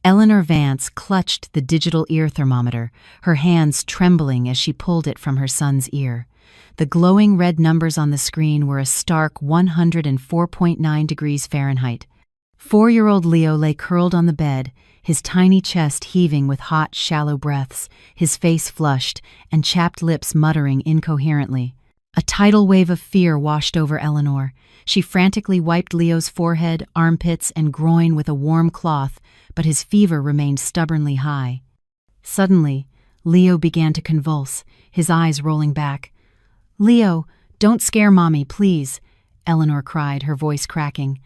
Eleanor Vance clutched the digital ear thermometer, her hands trembling as she pulled it from her son's ear. The glowing red numbers on the screen were a stark 104.9 degrees Fahrenheit. 4-year-old Leo lay curled on the bed, his tiny chest heaving with hot, shallow breaths, his face flushed, and chapped lips muttering incoherently. A tidal wave of fear washed over Eleanor. She frantically wiped Leo's forehead, armpits, and groin with a warm cloth, but his fever remained stubbornly high. Suddenly, Leo began to convulse, his eyes rolling back. "Leo, don't scare Mommy, please," Eleanor cried, her voice cracking.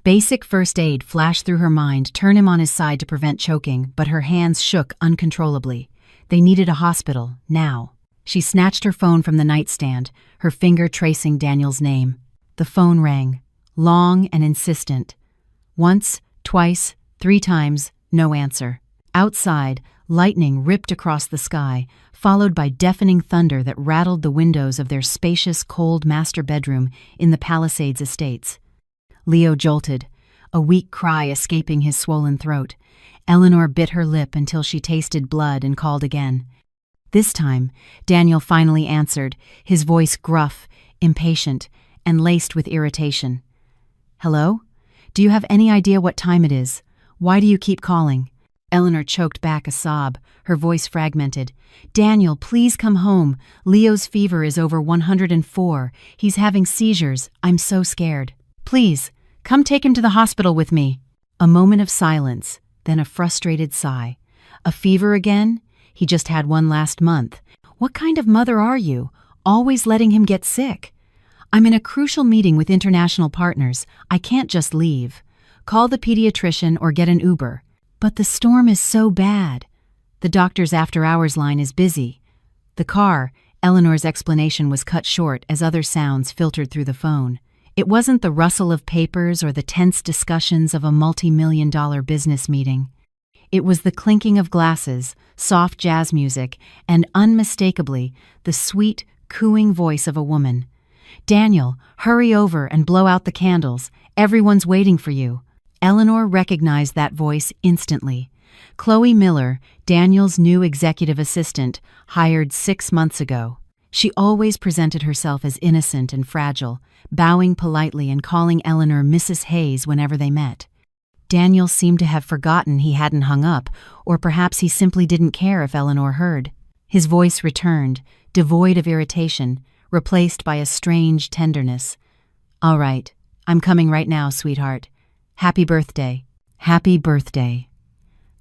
Basic first aid flashed through her mind, turn him on his side to prevent choking, but her hands shook uncontrollably. They needed a hospital, now. She snatched her phone from the nightstand, her finger tracing Daniel's name. The phone rang, long and insistent. Once, twice, 3 times, no answer. Outside, lightning ripped across the sky, followed by deafening thunder that rattled the windows of their spacious, cold master bedroom in the Palisades Estates. Leo jolted, a weak cry escaping his swollen throat. Eleanor bit her lip until she tasted blood and called again. This time, Daniel finally answered, his voice gruff, impatient, and laced with irritation. "Hello? Do you have any idea what time it is? Why do you keep calling?" Eleanor choked back a sob, her voice fragmented. "Daniel, please come home. Leo's fever is over 104. He's having seizures. I'm so scared. Please, come take him to the hospital with me." A moment of silence, then a frustrated sigh. "A fever again? He just had one last month. What kind of mother are you? Always letting him get sick?" "I'm in a crucial meeting with international partners. I can't just leave. Call the pediatrician or get an Uber." "But the storm is so bad." "The doctor's after-hours line is busy." The car, Eleanor's explanation was cut short as other sounds filtered through the phone. It wasn't the rustle of papers or the tense discussions of a multi-million-dollar business meeting. It was the clinking of glasses, soft jazz music, and unmistakably, the sweet, cooing voice of a woman. "Daniel, hurry over and blow out the candles. Everyone's waiting for you." Eleanor recognized that voice instantly. Chloe Miller, Daniel's new executive assistant, hired 6 months ago. She always presented herself as innocent and fragile, bowing politely and calling Eleanor Mrs. Hayes whenever they met. Daniel seemed to have forgotten he hadn't hung up, or perhaps he simply didn't care if Eleanor heard. His voice returned, devoid of irritation, replaced by a strange tenderness. "All right, I'm coming right now, sweetheart. Happy birthday. Happy birthday."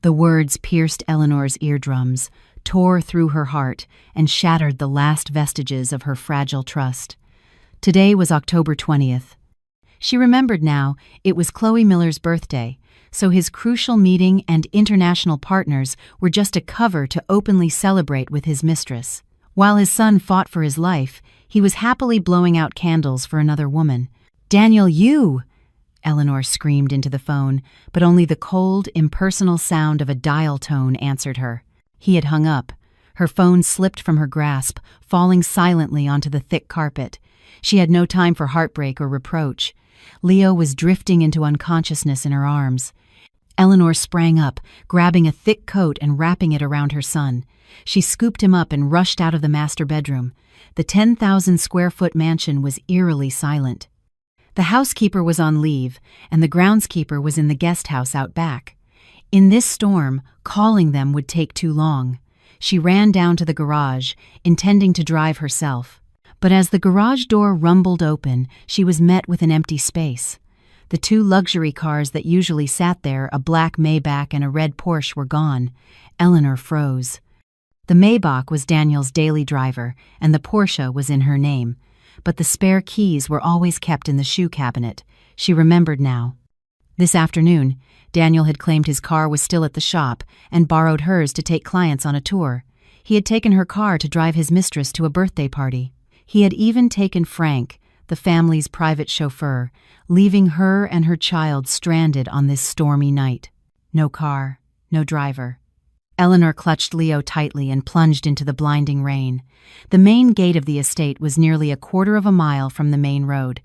The words pierced Eleanor's eardrums, tore through her heart, and shattered the last vestiges of her fragile trust. Today was October 20th. She remembered now it was Chloe Miller's birthday, so his crucial meeting and international partners were just a cover to openly celebrate with his mistress. While his son fought for his life, he was happily blowing out candles for another woman. "Daniel, you!" Eleanor screamed into the phone, but only the cold, impersonal sound of a dial tone answered her. He had hung up. Her phone slipped from her grasp, falling silently onto the thick carpet. She had no time for heartbreak or reproach. Leo was drifting into unconsciousness in her arms. Eleanor sprang up, grabbing a thick coat and wrapping it around her son. She scooped him up and rushed out of the master bedroom. The 10,000-square-foot mansion was eerily silent. The housekeeper was on leave, and the groundskeeper was in the guest house out back. In this storm, calling them would take too long. She ran down to the garage, intending to drive herself. But as the garage door rumbled open, she was met with an empty space. The 2 luxury cars that usually sat there, a black Maybach and a red Porsche, were gone. Eleanor froze. The Maybach was Daniel's daily driver, and the Porsche was in her name. But the spare keys were always kept in the shoe cabinet. She remembered now. This afternoon, Daniel had claimed his car was still at the shop and borrowed hers to take clients on a tour. He had taken her car to drive his mistress to a birthday party. He had even taken Frank, the family's private chauffeur, leaving her and her child stranded on this stormy night. No car, no driver. Eleanor clutched Leo tightly and plunged into the blinding rain. The main gate of the estate was nearly a quarter of a mile from the main road.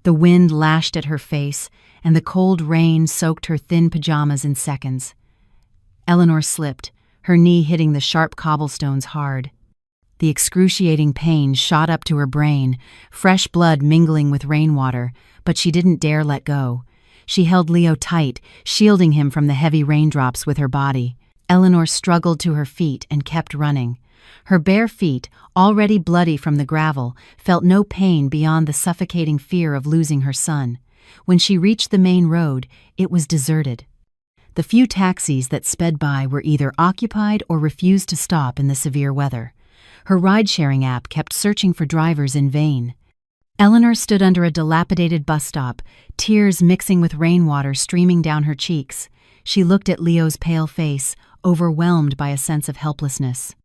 The wind lashed at her face, and the cold rain soaked her thin pajamas in seconds. Eleanor slipped, her knee hitting the sharp cobblestones hard. The excruciating pain shot up to her brain, fresh blood mingling with rainwater, but she didn't dare let go. She held Leo tight, shielding him from the heavy raindrops with her body. Eleanor struggled to her feet and kept running. Her bare feet, already bloody from the gravel, felt no pain beyond the suffocating fear of losing her son. When she reached the main road, it was deserted. The few taxis that sped by were either occupied or refused to stop in the severe weather. Her ride-sharing app kept searching for drivers in vain. Eleanor stood under a dilapidated bus stop, tears mixing with rainwater streaming down her cheeks. She looked at Leo's pale face, overwhelmed by a sense of helplessness.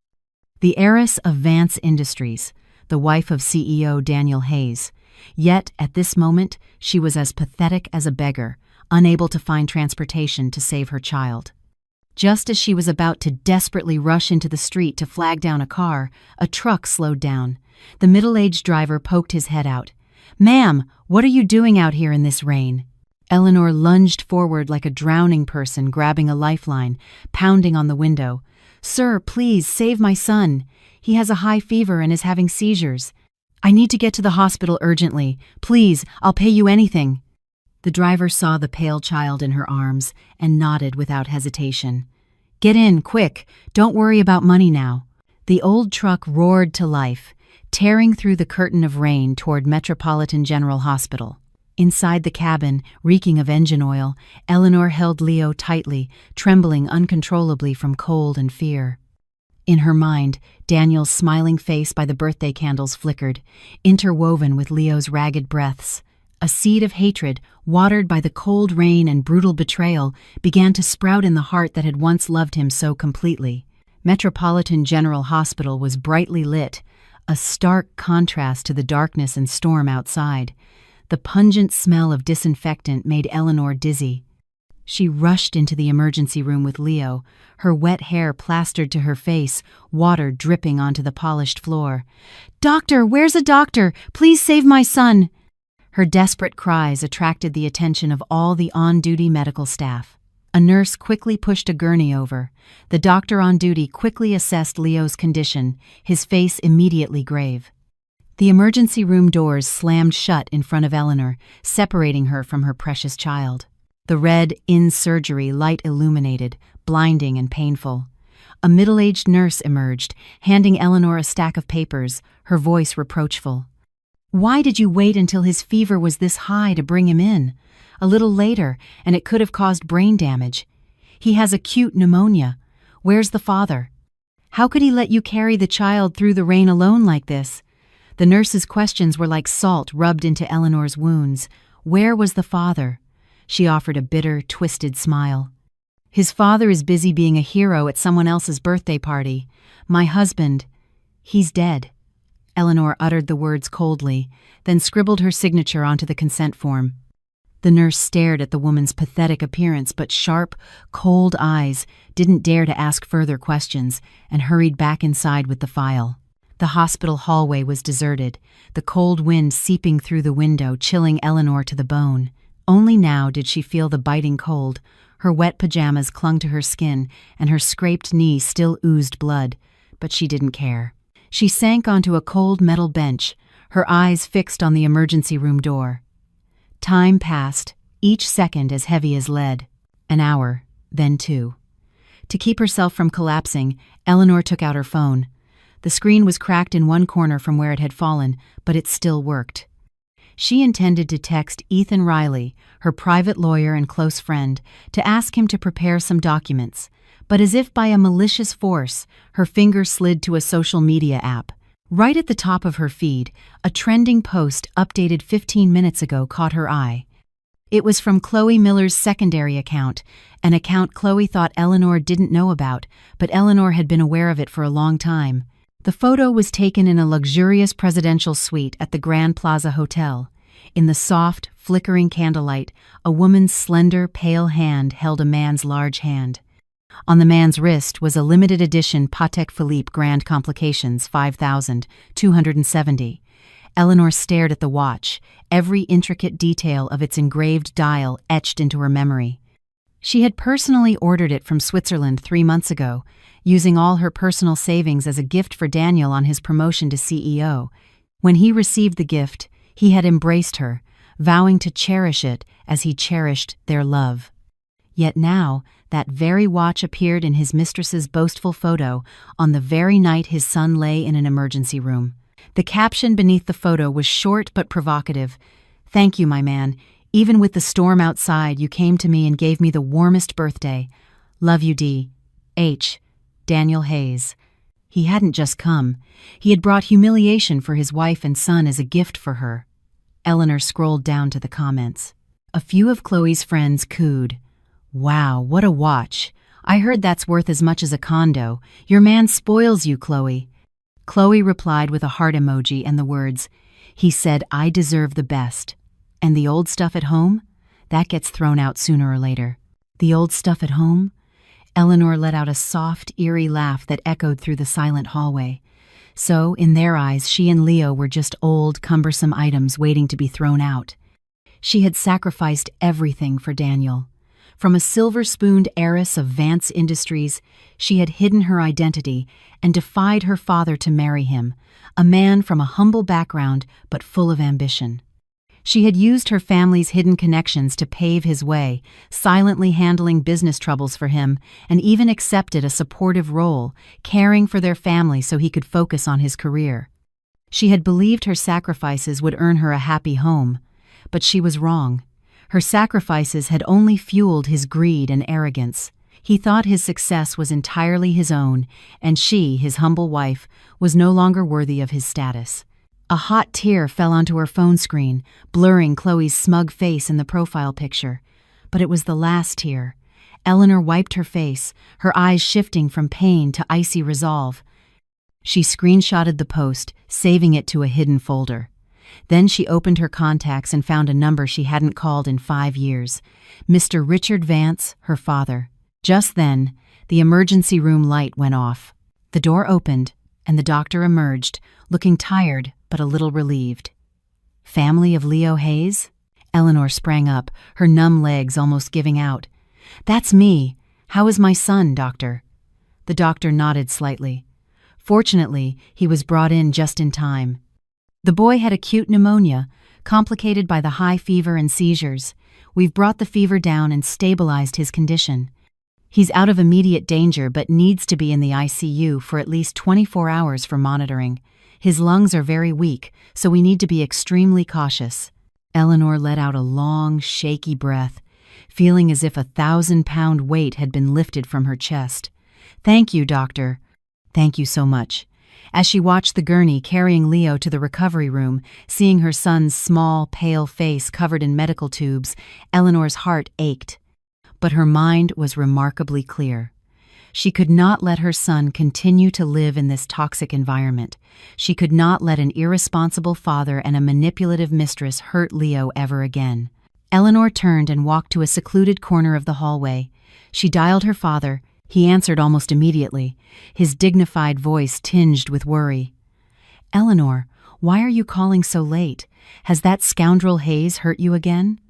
The heiress of Vance Industries, the wife of CEO Daniel Hayes. Yet, at this moment, she was as pathetic as a beggar, unable to find transportation to save her child. Just as she was about to desperately rush into the street to flag down a car, a truck slowed down. The middle-aged driver poked his head out. "Ma'am, what are you doing out here in this rain?" Eleanor lunged forward like a drowning person grabbing a lifeline, pounding on the window. "Sir, please, save my son. He has a high fever and is having seizures. I need to get to the hospital urgently. Please, I'll pay you anything." The driver saw the pale child in her arms and nodded without hesitation. "Get in, quick. Don't worry about money now." The old truck roared to life, tearing through the curtain of rain toward Metropolitan General Hospital. Inside the cabin, reeking of engine oil, Eleanor held Leo tightly, trembling uncontrollably from cold and fear. In her mind, Daniel's smiling face by the birthday candles flickered, interwoven with Leo's ragged breaths. A seed of hatred, watered by the cold rain and brutal betrayal, began to sprout in the heart that had once loved him so completely. Metropolitan General Hospital was brightly lit, a stark contrast to the darkness and storm outside. The pungent smell of disinfectant made Eleanor dizzy. She rushed into the emergency room with Leo, her wet hair plastered to her face, water dripping onto the polished floor. "Doctor, where's a doctor? Please save my son!" Her desperate cries attracted the attention of all the on-duty medical staff. A nurse quickly pushed a gurney over. The doctor on duty quickly assessed Leo's condition, his face immediately grave. The emergency room doors slammed shut in front of Eleanor, separating her from her precious child. The red in-surgery light illuminated, blinding and painful. A middle-aged nurse emerged, handing Eleanor a stack of papers, her voice reproachful. "Why did you wait until his fever was this high to bring him in? A little later, and it could have caused brain damage. He has acute pneumonia. Where's the father? How could he let you carry the child through the rain alone like this?" The nurse's questions were like salt rubbed into Eleanor's wounds. Where was the father? She offered a bitter, twisted smile. "His father is busy being a hero at someone else's birthday party. My husband, he's dead." Eleanor uttered the words coldly, then scribbled her signature onto the consent form. The nurse stared at the woman's pathetic appearance, but sharp, cold eyes didn't dare to ask further questions and hurried back inside with the file. The hospital hallway was deserted, the cold wind seeping through the window, chilling Eleanor to the bone. Only now did she feel the biting cold. Her wet pajamas clung to her skin, and her scraped knee still oozed blood, but she didn't care. She sank onto a cold metal bench, her eyes fixed on the emergency room door. Time passed, each second as heavy as lead. An hour, then 2. To keep herself from collapsing, Eleanor took out her phone. The screen was cracked in one corner from where it had fallen, but it still worked. She intended to text Ethan Riley, her private lawyer and close friend, to ask him to prepare some documents. But as if by a malicious force, her finger slid to a social media app. Right at the top of her feed, a trending post updated 15 minutes ago caught her eye. It was from Chloe Miller's secondary account, an account Chloe thought Eleanor didn't know about, but Eleanor had been aware of it for a long time. The photo was taken in a luxurious presidential suite at the Grand Plaza Hotel. In the soft, flickering candlelight, a woman's slender, pale hand held a man's large hand. On the man's wrist was a limited edition Patek Philippe Grand Complications 5270. Eleanor stared at the watch, every intricate detail of its engraved dial etched into her memory. She had personally ordered it from Switzerland 3 months ago, using all her personal savings as a gift for Daniel on his promotion to CEO. When he received the gift, he had embraced her, vowing to cherish it as he cherished their love. Yet now, that very watch appeared in his mistress's boastful photo on the very night his son lay in an emergency room. The caption beneath the photo was short but provocative. "Thank you, my man. Even with the storm outside, you came to me and gave me the warmest birthday. Love you, D.H. Daniel Hayes." He hadn't just come. He had brought humiliation for his wife and son as a gift for her. Eleanor scrolled down to the comments. A few of Chloe's friends cooed. "Wow, what a watch. I heard that's worth as much as a condo. Your man spoils you, Chloe." Chloe replied with a heart emoji and the words, "He said I deserve the best. And the old stuff at home? That gets thrown out sooner or later." "The old stuff at home?" Eleanor let out a soft, eerie laugh that echoed through the silent hallway. So, in their eyes, she and Leo were just old, cumbersome items waiting to be thrown out. She had sacrificed everything for Daniel. From a silver-spooned heiress of Vance Industries, she had hidden her identity and defied her father to marry him, a man from a humble background but full of ambition. She had used her family's hidden connections to pave his way, silently handling business troubles for him, and even accepted a supportive role, caring for their family so he could focus on his career. She had believed her sacrifices would earn her a happy home, but she was wrong. Her sacrifices had only fueled his greed and arrogance. He thought his success was entirely his own, and she, his humble wife, was no longer worthy of his status. A hot tear fell onto her phone screen, blurring Chloe's smug face in the profile picture. But it was the last tear. Eleanor wiped her face, her eyes shifting from pain to icy resolve. She screenshotted the post, saving it to a hidden folder. Then she opened her contacts and found a number she hadn't called in 5 years. Mr. Richard Vance, her father. Just then, the emergency room light went off. The door opened, and the doctor emerged, looking tired but a little relieved. "Family of Leo Hayes?" Eleanor sprang up, her numb legs almost giving out. "That's me. How is my son, doctor?" The doctor nodded slightly. Fortunately, he was brought in just in time. "The boy had acute pneumonia, complicated by the high fever and seizures. We've brought the fever down and stabilized his condition. He's out of immediate danger but needs to be in the ICU for at least 24 hours for monitoring. His lungs are very weak, so we need to be extremely cautious." Eleanor let out a long, shaky breath, feeling as if a 1,000-pound weight had been lifted from her chest. "Thank you, doctor." "Thank you so much." As she watched the gurney carrying Leo to the recovery room, seeing her son's small, pale face covered in medical tubes, Eleanor's heart ached. But her mind was remarkably clear. She could not let her son continue to live in this toxic environment. She could not let an irresponsible father and a manipulative mistress hurt Leo ever again. Eleanor turned and walked to a secluded corner of the hallway. She dialed her father. He answered almost immediately, his dignified voice tinged with worry. "Eleanor, why are you calling so late? Has that scoundrel Hayes hurt you again?"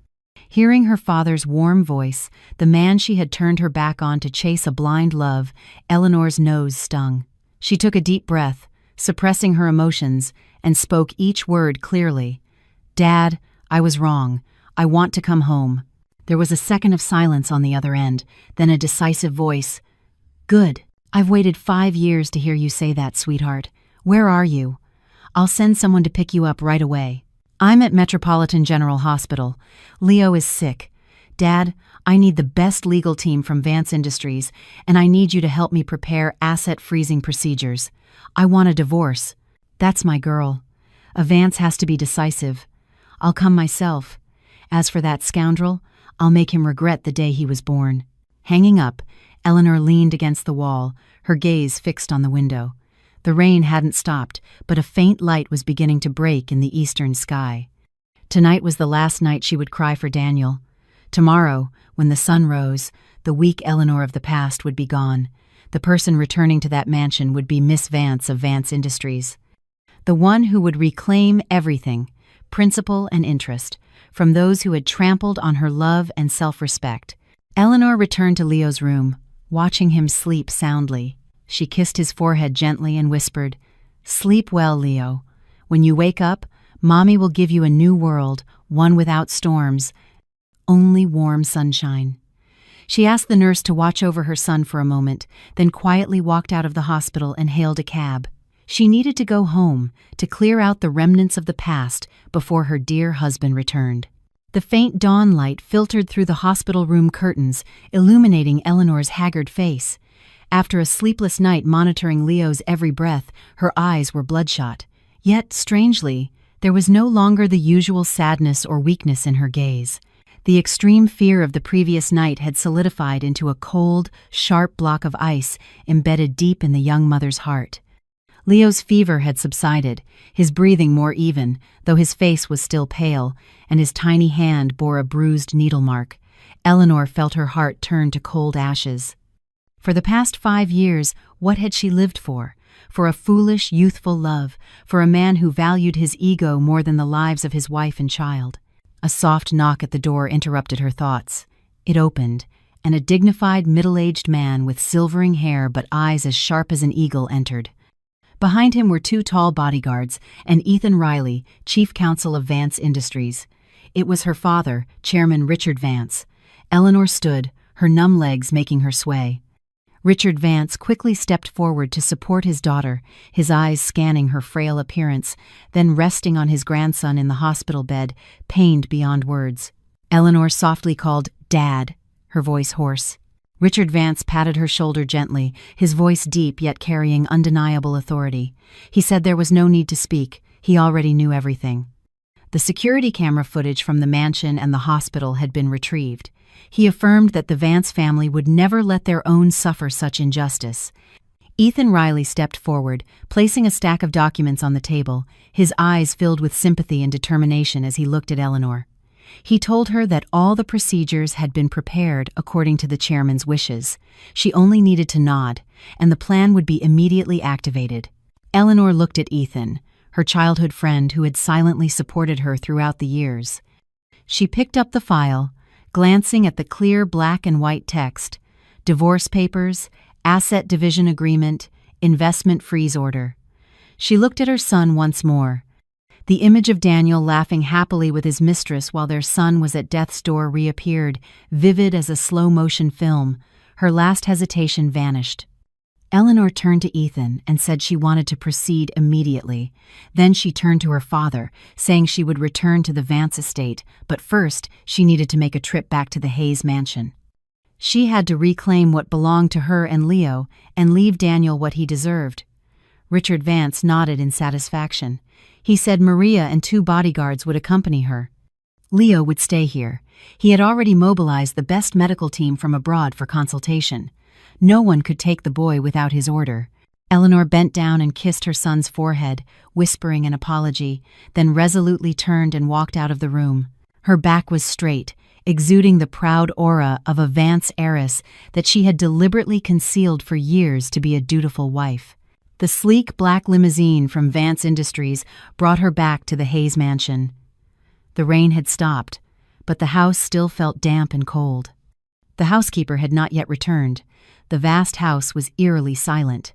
Hearing her father's warm voice, the man she had turned her back on to chase a blind love, Eleanor's nose stung. She took a deep breath, suppressing her emotions, and spoke each word clearly. "Dad, I was wrong. I want to come home." There was a second of silence on the other end, then a decisive voice. "Good. I've waited 5 years to hear you say that, sweetheart. Where are you? I'll send someone to pick you up right away." "I'm at Metropolitan General Hospital. Leo is sick. Dad, I need the best legal team from Vance Industries, and I need you to help me prepare asset freezing procedures. I want a divorce. That's my girl. A Vance has to be decisive. I'll come myself. As for that scoundrel, I'll make him regret the day he was born." Hanging up, Eleanor leaned against the wall, her gaze fixed on the window. The rain hadn't stopped, but a faint light was beginning to break in the eastern sky. Tonight was the last night she would cry for Daniel. Tomorrow, when the sun rose, the weak Eleanor of the past would be gone. The person returning to that mansion would be Miss Vance of Vance Industries. The one who would reclaim everything, principal and interest, from those who had trampled on her love and self-respect. Eleanor returned to Leo's room, watching him sleep soundly. She kissed his forehead gently and whispered, "Sleep well, Leo. When you wake up, Mommy will give you a new world, one without storms, only warm sunshine." She asked the nurse to watch over her son for a moment, then quietly walked out of the hospital and hailed a cab. She needed to go home, to clear out the remnants of the past before her dear husband returned. The faint dawn light filtered through the hospital room curtains, illuminating Eleanor's haggard face. After a sleepless night monitoring Leo's every breath, her eyes were bloodshot. Yet, strangely, there was no longer the usual sadness or weakness in her gaze. The extreme fear of the previous night had solidified into a cold, sharp block of ice embedded deep in the young mother's heart. Leo's fever had subsided, his breathing more even, though his face was still pale, and his tiny hand bore a bruised needle mark. Eleanor felt her heart turn to cold ashes. For the past 5 years, what had she lived for? For a foolish, youthful love, for a man who valued his ego more than the lives of his wife and child. A soft knock at the door interrupted her thoughts. It opened, and a dignified, middle-aged man with silvering hair but eyes as sharp as an eagle entered. Behind him were 2 tall bodyguards and Ethan Riley, chief counsel of Vance Industries. It was her father, Chairman Richard Vance. Eleanor stood, her numb legs making her sway. Richard Vance quickly stepped forward to support his daughter, his eyes scanning her frail appearance, then resting on his grandson in the hospital bed, pained beyond words. Eleanor softly called, "Dad," her voice hoarse. Richard Vance patted her shoulder gently, his voice deep yet carrying undeniable authority. He said there was no need to speak, he already knew everything. The security camera footage from the mansion and the hospital had been retrieved. He affirmed that the Vance family would never let their own suffer such injustice. Ethan Riley stepped forward, placing a stack of documents on the table, his eyes filled with sympathy and determination as he looked at Eleanor. He told her that all the procedures had been prepared according to the chairman's wishes. She only needed to nod, and the plan would be immediately activated. Eleanor looked at Ethan, her childhood friend who had silently supported her throughout the years. She picked up the file, glancing at the clear black and white text: divorce papers, asset division agreement, investment freeze order. She looked at her son once more. The image of Daniel laughing happily with his mistress while their son was at death's door reappeared, vivid as a slow-motion film. Her last hesitation vanished. Eleanor turned to Ethan and said she wanted to proceed immediately. Then she turned to her father, saying she would return to the Vance estate, but first she needed to make a trip back to the Hayes mansion. She had to reclaim what belonged to her and Leo and leave Daniel what he deserved. Richard Vance nodded in satisfaction. He said Maria and 2 bodyguards would accompany her. Leo would stay here. He had already mobilized the best medical team from abroad for consultation. No one could take the boy without his order. Eleanor bent down and kissed her son's forehead, whispering an apology, then resolutely turned and walked out of the room. Her back was straight, exuding the proud aura of a Vance heiress that she had deliberately concealed for years to be a dutiful wife. The sleek black limousine from Vance Industries brought her back to the Hayes mansion. The rain had stopped, but the house still felt damp and cold. The housekeeper had not yet returned. The vast house was eerily silent.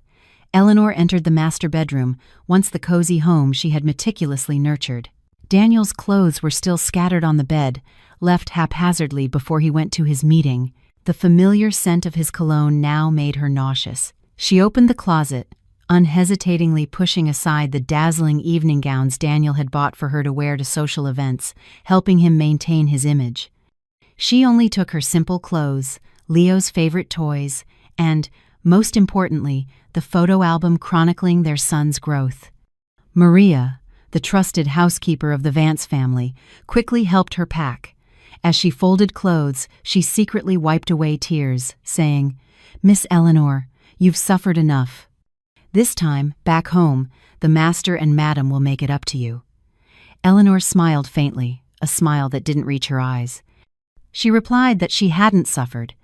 Eleanor entered the master bedroom, once the cozy home she had meticulously nurtured. Daniel's clothes were still scattered on the bed, left haphazardly before he went to his meeting. The familiar scent of his cologne now made her nauseous. She opened the closet, unhesitatingly pushing aside the dazzling evening gowns Daniel had bought for her to wear to social events, helping him maintain his image. She only took her simple clothes, Leo's favorite toys, and, most importantly, the photo album chronicling their son's growth. Maria, the trusted housekeeper of the Vance family, quickly helped her pack. As she folded clothes, she secretly wiped away tears, saying, "Miss Eleanor, you've suffered enough. This time, back home, the master and madam will make it up to you." Eleanor smiled faintly, a smile that didn't reach her eyes. She replied that she hadn't suffered.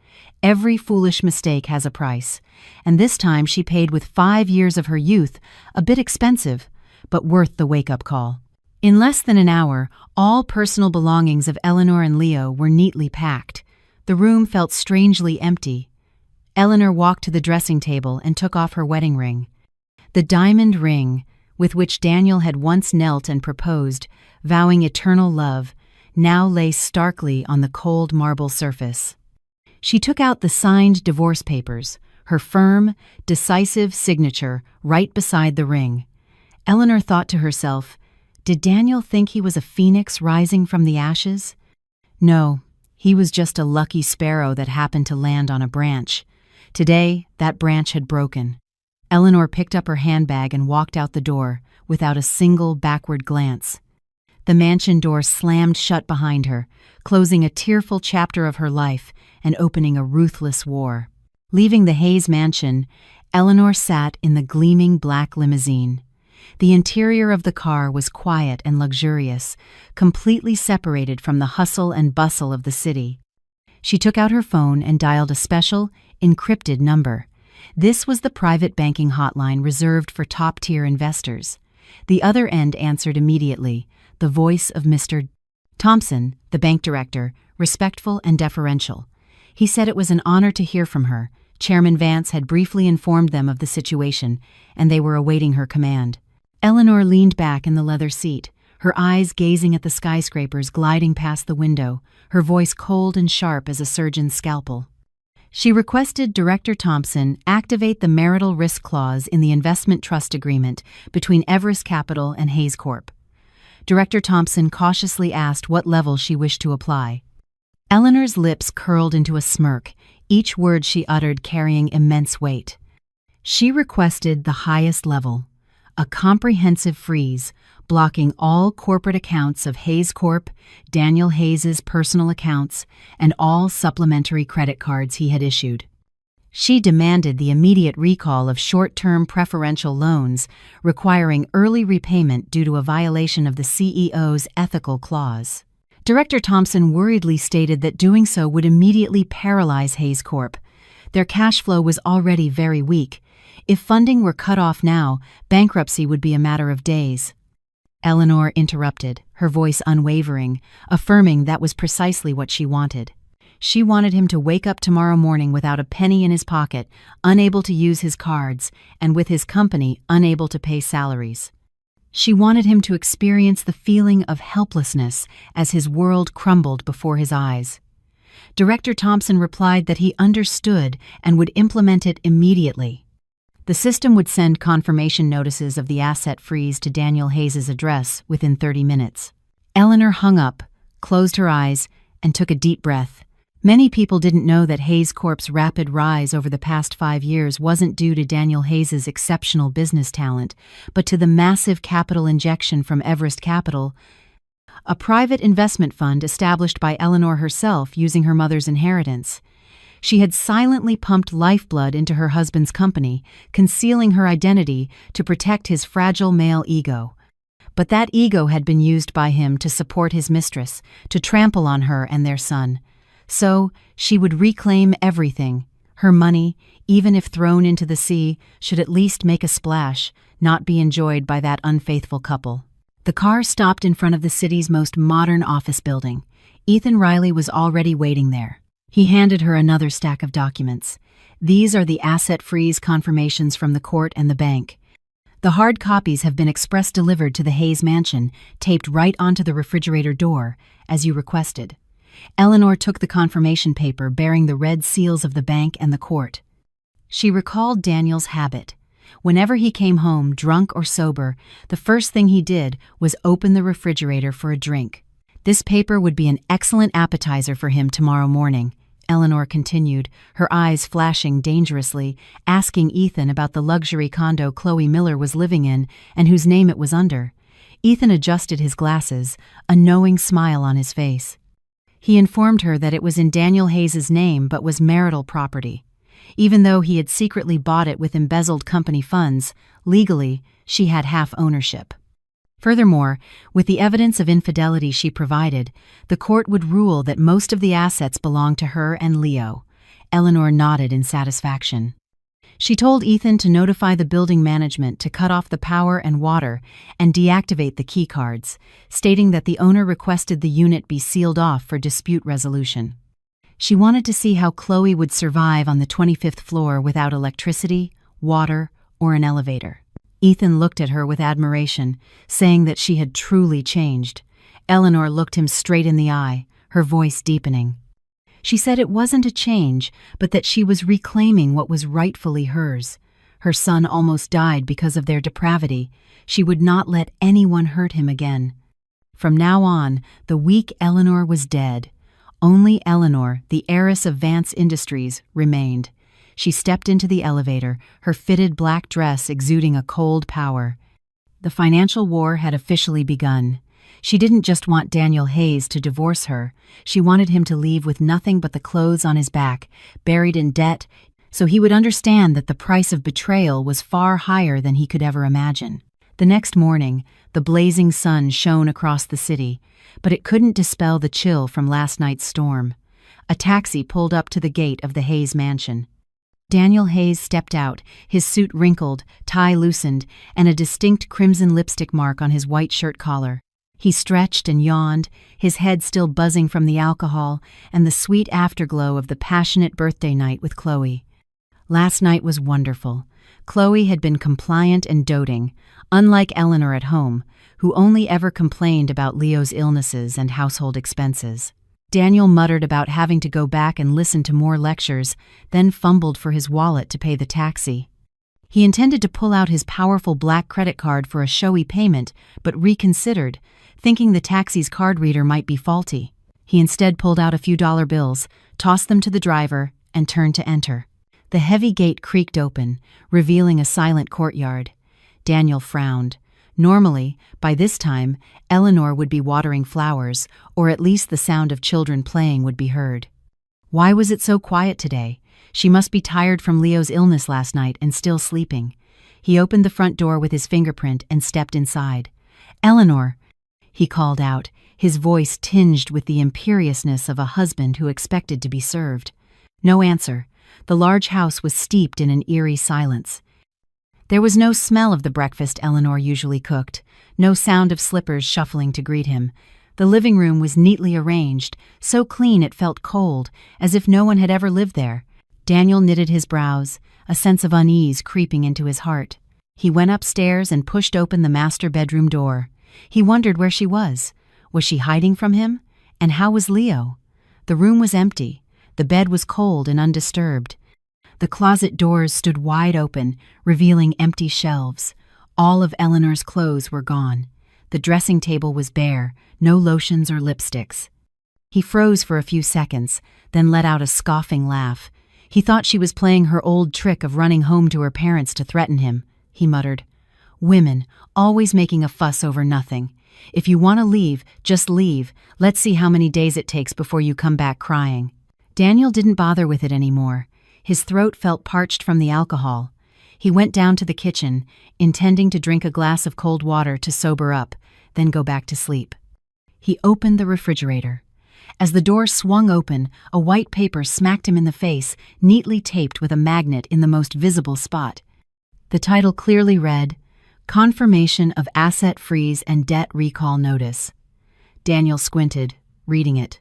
Every foolish mistake has a price, and this time she paid with 5 years of her youth, a bit expensive, but worth the wake-up call. In less than an hour, all personal belongings of Eleanor and Leo were neatly packed. The room felt strangely empty. Eleanor walked to the dressing table and took off her wedding ring. The diamond ring, with which Daniel had once knelt and proposed, vowing eternal love, now lay starkly on the cold marble surface. She took out the signed divorce papers, her firm, decisive signature right beside the ring. Eleanor thought to herself, did Daniel think he was a phoenix rising from the ashes? No, he was just a lucky sparrow that happened to land on a branch. Today, that branch had broken. Eleanor picked up her handbag and walked out the door, without a single backward glance. The mansion door slammed shut behind her, closing a tearful chapter of her life and opening a ruthless war. Leaving the Hayes mansion, Eleanor sat in the gleaming black limousine. The interior of the car was quiet and luxurious, completely separated from the hustle and bustle of the city. She took out her phone and dialed a special, encrypted number. This was the private banking hotline reserved for top-tier investors. The other end answered immediately, the voice of Mr. Thompson, the bank director, respectful and deferential. He said it was an honor to hear from her. Chairman Vance had briefly informed them of the situation, and they were awaiting her command. Eleanor leaned back in the leather seat, her eyes gazing at the skyscrapers gliding past the window, her voice cold and sharp as a surgeon's scalpel. She requested Director Thompson activate the marital risk clause in the investment trust agreement between Everest Capital and Hayes Corp. Director Thompson cautiously asked what level she wished to apply. Eleanor's lips curled into a smirk, each word she uttered carrying immense weight. She requested the highest level, a comprehensive freeze, blocking all corporate accounts of Hayes Corp., Daniel Hayes's personal accounts, and all supplementary credit cards he had issued. She demanded the immediate recall of short-term preferential loans, requiring early repayment due to a violation of the CEO's ethical clause. Director Thompson worriedly stated that doing so would immediately paralyze Hayes Corp. Their cash flow was already very weak. If funding were cut off now, bankruptcy would be a matter of days. Eleanor interrupted, her voice unwavering, affirming that was precisely what she wanted. She wanted him to wake up tomorrow morning without a penny in his pocket, unable to use his cards, and with his company unable to pay salaries. She wanted him to experience the feeling of helplessness as his world crumbled before his eyes. Director Thompson replied that he understood and would implement it immediately. The system would send confirmation notices of the asset freeze to Daniel Hayes's address within 30 minutes. Eleanor hung up, closed her eyes, and took a deep breath. Many people didn't know that Hayes Corp's rapid rise over the past 5 years wasn't due to Daniel Hayes's exceptional business talent, but to the massive capital injection from Everest Capital, a private investment fund established by Eleanor herself using her mother's inheritance. She had silently pumped lifeblood into her husband's company, concealing her identity to protect his fragile male ego. But that ego had been used by him to support his mistress, to trample on her and their son. So, she would reclaim everything. Her money, even if thrown into the sea, should at least make a splash, not be enjoyed by that unfaithful couple. The car stopped in front of the city's most modern office building. Ethan Riley was already waiting there. He handed her another stack of documents. These are the asset freeze confirmations from the court and the bank. The hard copies have been express delivered to the Hayes mansion, taped right onto the refrigerator door, as you requested. Eleanor took the confirmation paper bearing the red seals of the bank and the court. She recalled Daniel's habit. Whenever he came home, drunk or sober, the first thing he did was open the refrigerator for a drink. This paper would be an excellent appetizer for him tomorrow morning, Eleanor continued, her eyes flashing dangerously, asking Ethan about the luxury condo Chloe Miller was living in and whose name it was under. Ethan adjusted his glasses, a knowing smile on his face. He informed her that it was in Daniel Hayes's name but was marital property. Even though he had secretly bought it with embezzled company funds, legally, she had half ownership. Furthermore, with the evidence of infidelity she provided, the court would rule that most of the assets belonged to her and Leo. Eleanor nodded in satisfaction. She told Ethan to notify the building management to cut off the power and water and deactivate the key cards, stating that the owner requested the unit be sealed off for dispute resolution. She wanted to see how Chloe would survive on the 25th floor without electricity, water, or an elevator. Ethan looked at her with admiration, saying that she had truly changed. Eleanor looked him straight in the eye, her voice deepening. She said it wasn't a change, but that she was reclaiming what was rightfully hers. Her son almost died because of their depravity. She would not let anyone hurt him again. From now on, the weak Eleanor was dead. Only Eleanor, the heiress of Vance Industries, remained. She stepped into the elevator, her fitted black dress exuding a cold power. The financial war had officially begun. She didn't just want Daniel Hayes to divorce her. She wanted him to leave with nothing but the clothes on his back, buried in debt, so he would understand that the price of betrayal was far higher than he could ever imagine. The next morning, the blazing sun shone across the city, but it couldn't dispel the chill from last night's storm. A taxi pulled up to the gate of the Hayes mansion. Daniel Hayes stepped out, his suit wrinkled, tie loosened, and a distinct crimson lipstick mark on his white shirt collar. He stretched and yawned, his head still buzzing from the alcohol and the sweet afterglow of the passionate birthday night with Chloe. Last night was wonderful. Chloe had been compliant and doting, unlike Eleanor at home, who only ever complained about Leo's illnesses and household expenses. Daniel muttered about having to go back and listen to more lectures, then fumbled for his wallet to pay the taxi. He intended to pull out his powerful black credit card for a showy payment, but reconsidered, thinking the taxi's card reader might be faulty. He instead pulled out a few dollar bills, tossed them to the driver, and turned to enter. The heavy gate creaked open, revealing a silent courtyard. Daniel frowned. Normally, by this time, Eleanor would be watering flowers, or at least the sound of children playing would be heard. Why was it so quiet today? She must be tired from Leo's illness last night and still sleeping. He opened the front door with his fingerprint and stepped inside. "Eleanor," he called out, his voice tinged with the imperiousness of a husband who expected to be served. No answer. The large house was steeped in an eerie silence. There was no smell of the breakfast Eleanor usually cooked, no sound of slippers shuffling to greet him. The living room was neatly arranged, so clean it felt cold, as if no one had ever lived there. Daniel knitted his brows, a sense of unease creeping into his heart. He went upstairs and pushed open the master bedroom door. He wondered where she was. Was she hiding from him? And how was Leo? The room was empty. The bed was cold and undisturbed. The closet doors stood wide open, revealing empty shelves. All of Eleanor's clothes were gone. The dressing table was bare, no lotions or lipsticks. He froze for a few seconds, then let out a scoffing laugh. He thought she was playing her old trick of running home to her parents to threaten him, he muttered. "Women, always making a fuss over nothing. If you want to leave, just leave. Let's see how many days it takes before you come back crying." Daniel didn't bother with it anymore. His throat felt parched from the alcohol. He went down to the kitchen, intending to drink a glass of cold water to sober up, then go back to sleep. He opened the refrigerator. As the door swung open, a white paper smacked him in the face, neatly taped with a magnet in the most visible spot. The title clearly read, "Confirmation of Asset Freeze and Debt Recall Notice." Daniel squinted, reading it.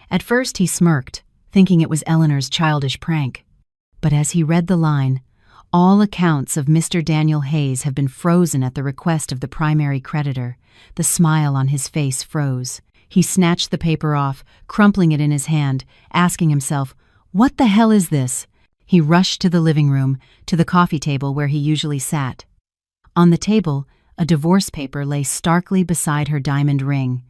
At first he smirked, thinking it was Eleanor's childish prank. But as he read the line, "All accounts of Mr. Daniel Hayes have been frozen at the request of the primary creditor," the smile on his face froze. He snatched the paper off, crumpling it in his hand, asking himself, "What the hell is this?" He rushed to the living room, to the coffee table where he usually sat. On the table, a divorce paper lay starkly beside her diamond ring.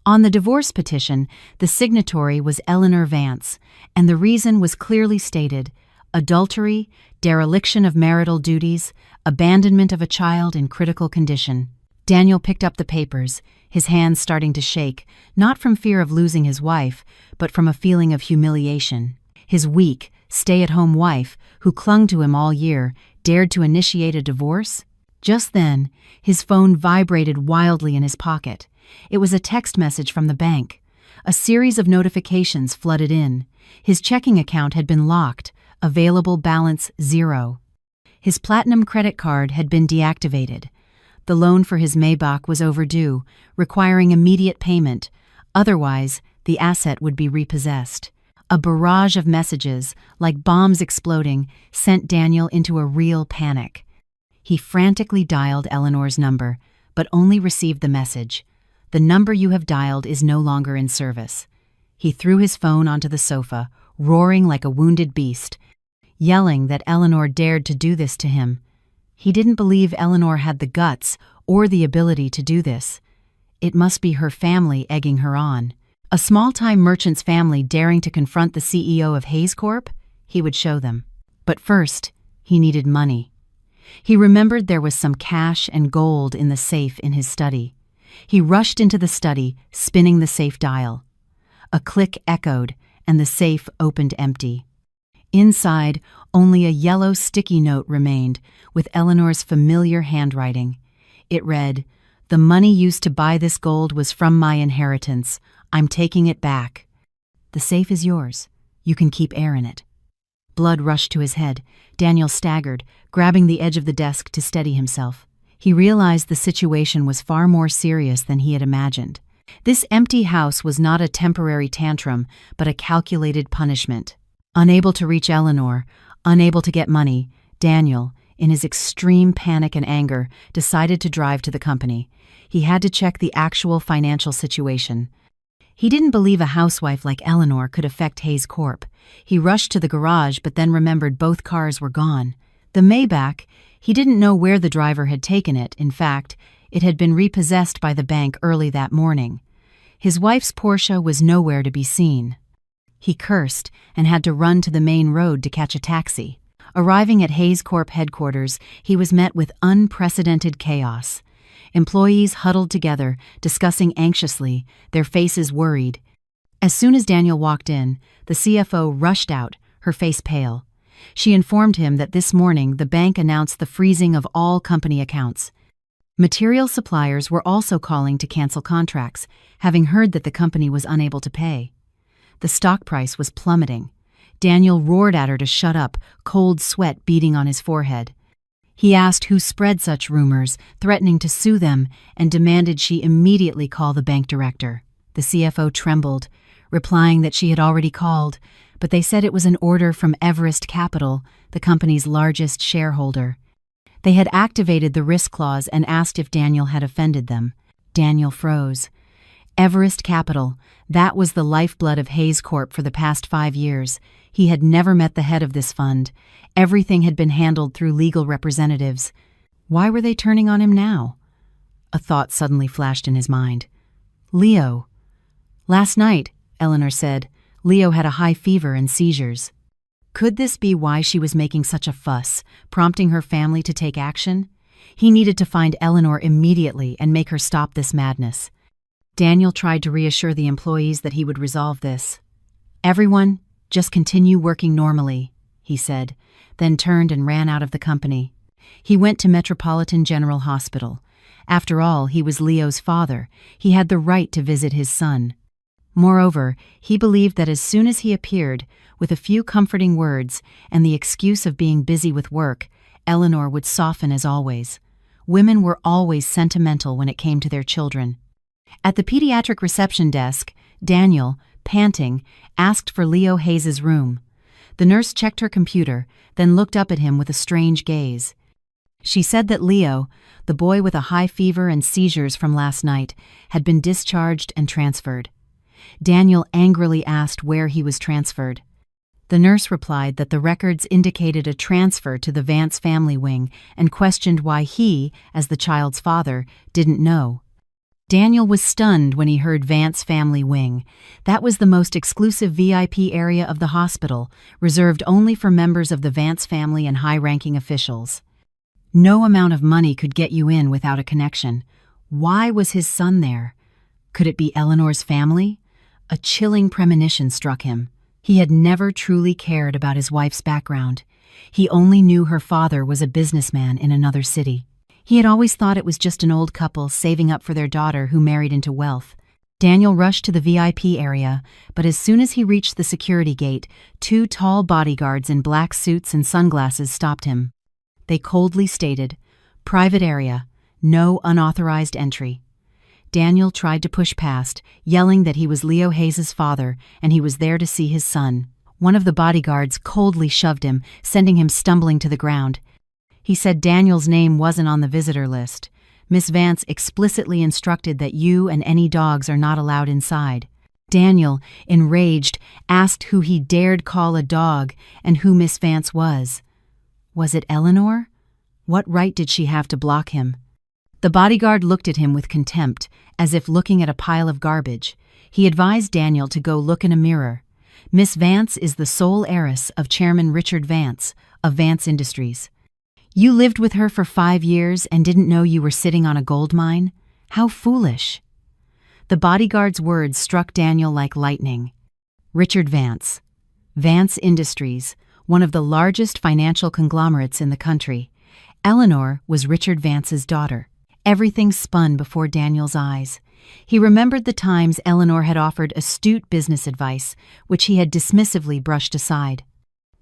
On the divorce petition, the signatory was Eleanor Vance, and the reason was clearly stated: adultery, dereliction of marital duties, abandonment of a child in critical condition. Daniel picked up the papers, his hands starting to shake, not from fear of losing his wife, but from a feeling of humiliation. His weak, stay-at-home wife, who clung to him all year, dared to initiate a divorce? Just then, his phone vibrated wildly in his pocket. It was a text message from the bank. A series of notifications flooded in. His checking account had been locked, available balance 0. His platinum credit card had been deactivated. The loan for his Maybach was overdue, requiring immediate payment. Otherwise, the asset would be repossessed. A barrage of messages, like bombs exploding, sent Daniel into a real panic. He frantically dialed Eleanor's number, but only received the message, "The number you have dialed is no longer in service." He threw his phone onto the sofa, roaring like a wounded beast, yelling that Eleanor dared to do this to him. He didn't believe Eleanor had the guts or the ability to do this. It must be her family egging her on. A small-time merchant's family daring to confront the CEO of Hayes Corp? He would show them. But first, he needed money. He remembered there was some cash and gold in the safe in his study. He rushed into the study, spinning the safe dial. A click echoed, and the safe opened empty. Inside, only a yellow sticky note remained, with Eleanor's familiar handwriting. It read, "The money used to buy this gold was from my inheritance. I'm taking it back. The safe is yours. You can keep air in it." Blood rushed to his head. Daniel staggered, grabbing the edge of the desk to steady himself. He realized the situation was far more serious than he had imagined. This empty house was not a temporary tantrum, but a calculated punishment. Unable to reach Eleanor, unable to get money, Daniel, in his extreme panic and anger, decided to drive to the company. He had to check the actual financial situation. He didn't believe a housewife like Eleanor could affect Hayes Corp. He rushed to the garage but then remembered both cars were gone. The Maybach, he didn't know where the driver had taken it. In fact, it had been repossessed by the bank early that morning. His wife's Porsche was nowhere to be seen. He cursed and had to run to the main road to catch a taxi. Arriving at Hayes Corp headquarters, he was met with unprecedented chaos. Employees huddled together, discussing anxiously, their faces worried. As soon as Daniel walked in, the CFO rushed out, her face pale. She informed him that this morning the bank announced the freezing of all company accounts. Material suppliers were also calling to cancel contracts, having heard that the company was unable to pay. The stock price was plummeting. Daniel roared at her to shut up, cold sweat beading on his forehead. He asked who spread such rumors, threatening to sue them, and demanded she immediately call the bank director. The CFO trembled, replying that she had already called, but they said it was an order from Everest Capital, the company's largest shareholder. They had activated the risk clause and asked if Daniel had offended them. Daniel froze. Everest Capital, that was the lifeblood of Hayes Corp for the past 5 years. He had never met the head of this fund. Everything had been handled through legal representatives. Why were they turning on him now? A thought suddenly flashed in his mind. Leo. Last night, Eleanor said, Leo had a high fever and seizures. Could this be why she was making such a fuss, prompting her family to take action? He needed to find Eleanor immediately and make her stop this madness. Daniel tried to reassure the employees that he would resolve this. "Everyone, just continue working normally," he said, then turned and ran out of the company. He went to Metropolitan General Hospital. After all, he was Leo's father. He had the right to visit his son. Moreover, he believed that as soon as he appeared, with a few comforting words and the excuse of being busy with work, Eleanor would soften as always. Women were always sentimental when it came to their children. At the pediatric reception desk, Daniel, panting, asked for Leo Hayes' room. The nurse checked her computer, then looked up at him with a strange gaze. She said that Leo, the boy with a high fever and seizures from last night, had been discharged and transferred. Daniel angrily asked where he was transferred. The nurse replied that the records indicated a transfer to the Vance family wing and questioned why he, as the child's father, didn't know. Daniel was stunned when he heard Vance family wing. That was the most exclusive VIP area of the hospital, reserved only for members of the Vance family and high-ranking officials. No amount of money could get you in without a connection. Why was his son there? Could it be Eleanor's family? A chilling premonition struck him. He had never truly cared about his wife's background. He only knew her father was a businessman in another city. He had always thought it was just an old couple saving up for their daughter who married into wealth. Daniel rushed to the VIP area, but as soon as he reached the security gate, 2 tall bodyguards in black suits and sunglasses stopped him. They coldly stated, "Private area, no unauthorized entry." Daniel tried to push past, yelling that he was Leo Hayes' father and he was there to see his son. One of the bodyguards coldly shoved him, sending him stumbling to the ground. He said Daniel's name wasn't on the visitor list. Miss Vance explicitly instructed that you and any dogs are not allowed inside. Daniel, enraged, asked who he dared call a dog and who Miss Vance was. Was it Eleanor? What right did she have to block him? The bodyguard looked at him with contempt, as if looking at a pile of garbage. He advised Daniel to go look in a mirror. Miss Vance is the sole heiress of Chairman Richard Vance, of Vance Industries. You lived with her for 5 years and didn't know you were sitting on a gold mine? How foolish. The bodyguard's words struck Daniel like lightning. Richard Vance. Vance Industries, one of the largest financial conglomerates in the country. Eleanor was Richard Vance's daughter. Everything spun before Daniel's eyes. He remembered the times Eleanor had offered astute business advice, which he had dismissively brushed aside.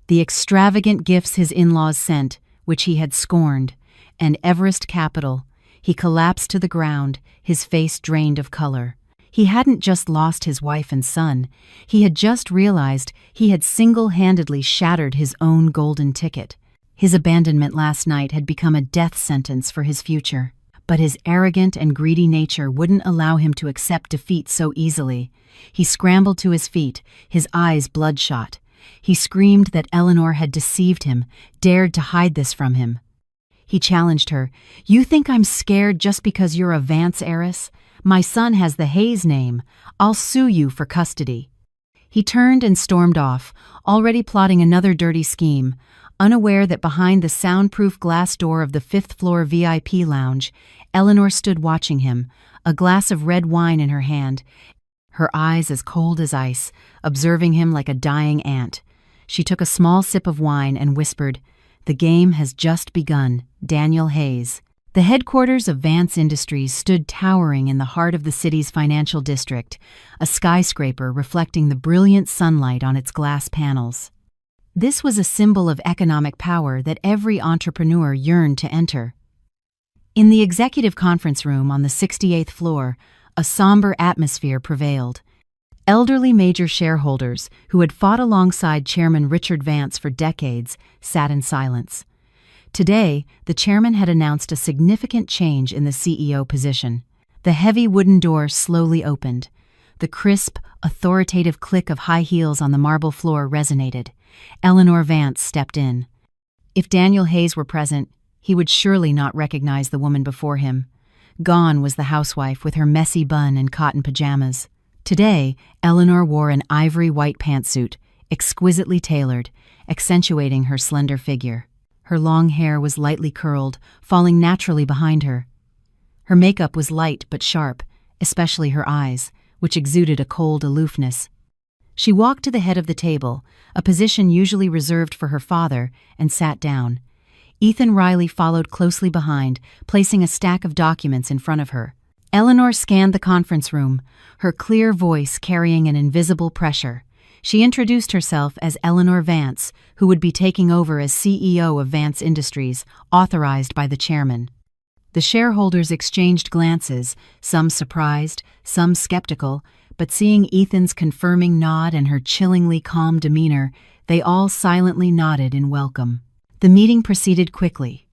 The extravagant gifts his in-laws sent, which he had scorned, and Everest Capital. He collapsed to the ground, his face drained of color. He hadn't just lost his wife and son. He had just realized he had single-handedly shattered his own golden ticket. His abandonment last night had become a death sentence for his future. But his arrogant and greedy nature wouldn't allow him to accept defeat so easily. He scrambled to his feet, his eyes bloodshot. He screamed that Eleanor had deceived him, dared to hide this from him. He challenged her. You think I'm scared just because you're a Vance heiress? My son has the Hayes name. I'll sue you for custody. He turned and stormed off, already plotting another dirty scheme, unaware that behind the soundproof glass door of the 5th-floor VIP lounge, Eleanor stood watching him, a glass of red wine in her hand, her eyes as cold as ice, observing him like a dying ant. She took a small sip of wine and whispered, "The game has just begun, Daniel Hayes." The headquarters of Vance Industries stood towering in the heart of the city's financial district, a skyscraper reflecting the brilliant sunlight on its glass panels. This was a symbol of economic power that every entrepreneur yearned to enter. In the executive conference room on the 68th floor, a somber atmosphere prevailed. Elderly major shareholders, who had fought alongside Chairman Richard Vance for decades, sat in silence. Today, the chairman had announced a significant change in the CEO position. The heavy wooden door slowly opened. The crisp, authoritative click of high heels on the marble floor resonated. Eleanor Vance stepped in. If Daniel Hayes were present, he would surely not recognize the woman before him. Gone was the housewife with her messy bun and cotton pajamas. Today, Eleanor wore an ivory white pantsuit, exquisitely tailored, accentuating her slender figure. Her long hair was lightly curled, falling naturally behind her. Her makeup was light but sharp, especially her eyes, which exuded a cold aloofness. She walked to the head of the table, a position usually reserved for her father, and sat down. Ethan Riley followed closely behind, placing a stack of documents in front of her. Eleanor scanned the conference room, her clear voice carrying an invisible pressure. She introduced herself as Eleanor Vance, who would be taking over as CEO of Vance Industries, authorized by the chairman. The shareholders exchanged glances, some surprised, some skeptical, but seeing Ethan's confirming nod and her chillingly calm demeanor, they all silently nodded in welcome. The meeting proceeded quickly.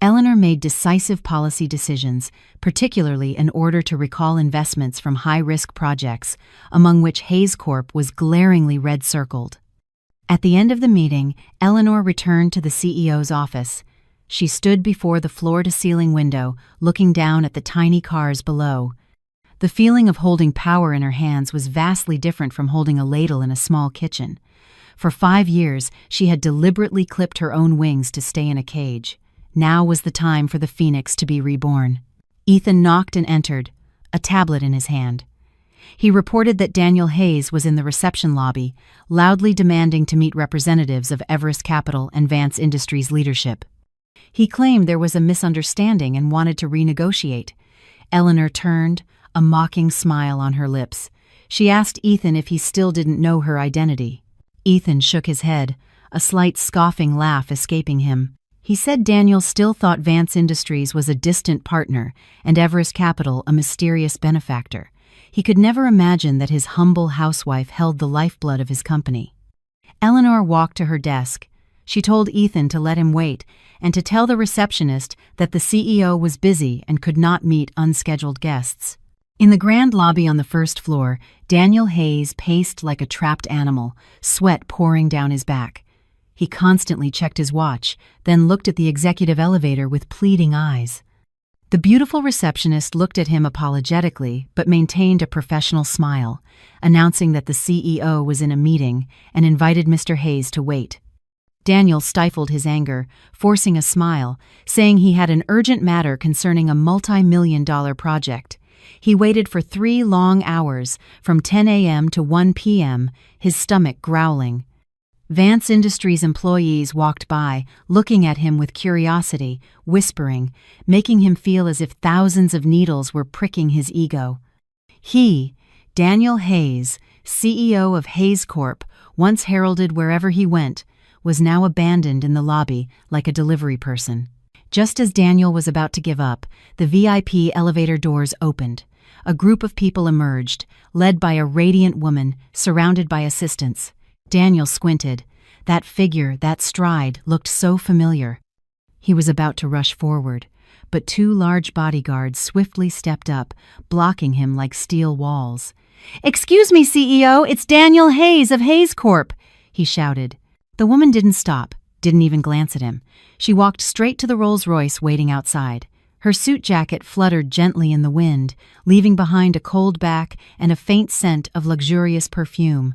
Eleanor made decisive policy decisions, particularly in order to recall investments from high-risk projects, among which Hayes Corp was glaringly red-circled. At the end of the meeting, Eleanor returned to the CEO's office. She stood before the floor-to-ceiling window, looking down at the tiny cars below. The feeling of holding power in her hands was vastly different from holding a ladle in a small kitchen. For 5 years, she had deliberately clipped her own wings to stay in a cage. Now was the time for the phoenix to be reborn. Ethan knocked and entered, a tablet in his hand. He reported that Daniel Hayes was in the reception lobby, loudly demanding to meet representatives of Everest Capital and Vance Industries leadership. He claimed there was a misunderstanding and wanted to renegotiate. Eleanor turned, a mocking smile on her lips. She asked Ethan if he still didn't know her identity. Ethan shook his head, a slight scoffing laugh escaping him. He said Daniel still thought Vance Industries was a distant partner and Everest Capital a mysterious benefactor. He could never imagine that his humble housewife held the lifeblood of his company. Eleanor walked to her desk. She told Ethan to let him wait and to tell the receptionist that the CEO was busy and could not meet unscheduled guests. In the grand lobby on the first floor, Daniel Hayes paced like a trapped animal, sweat pouring down his back. He constantly checked his watch, then looked at the executive elevator with pleading eyes. The beautiful receptionist looked at him apologetically but maintained a professional smile, announcing that the CEO was in a meeting and invited Mr. Hayes to wait. Daniel stifled his anger, forcing a smile, saying he had an urgent matter concerning a multi-million-dollar project. He waited for 3 long hours, from 10 a.m. to 1 p.m., his stomach growling. Vance Industries employees walked by, looking at him with curiosity, whispering, making him feel as if thousands of needles were pricking his ego. He, Daniel Hayes, CEO of Hayes Corp., once heralded wherever he went, was now abandoned in the lobby like a delivery person. Just as Daniel was about to give up, the VIP elevator doors opened. A group of people emerged, led by a radiant woman, surrounded by assistants. Daniel squinted. That figure, that stride, looked so familiar. He was about to rush forward, but 2 large bodyguards swiftly stepped up, blocking him like steel walls. "Excuse me, CEO, it's Daniel Hayes of Hayes Corp.," he shouted. The woman didn't stop, didn't even glance at him. She walked straight to the Rolls-Royce waiting outside. Her suit jacket fluttered gently in the wind, leaving behind a cold back and a faint scent of luxurious perfume.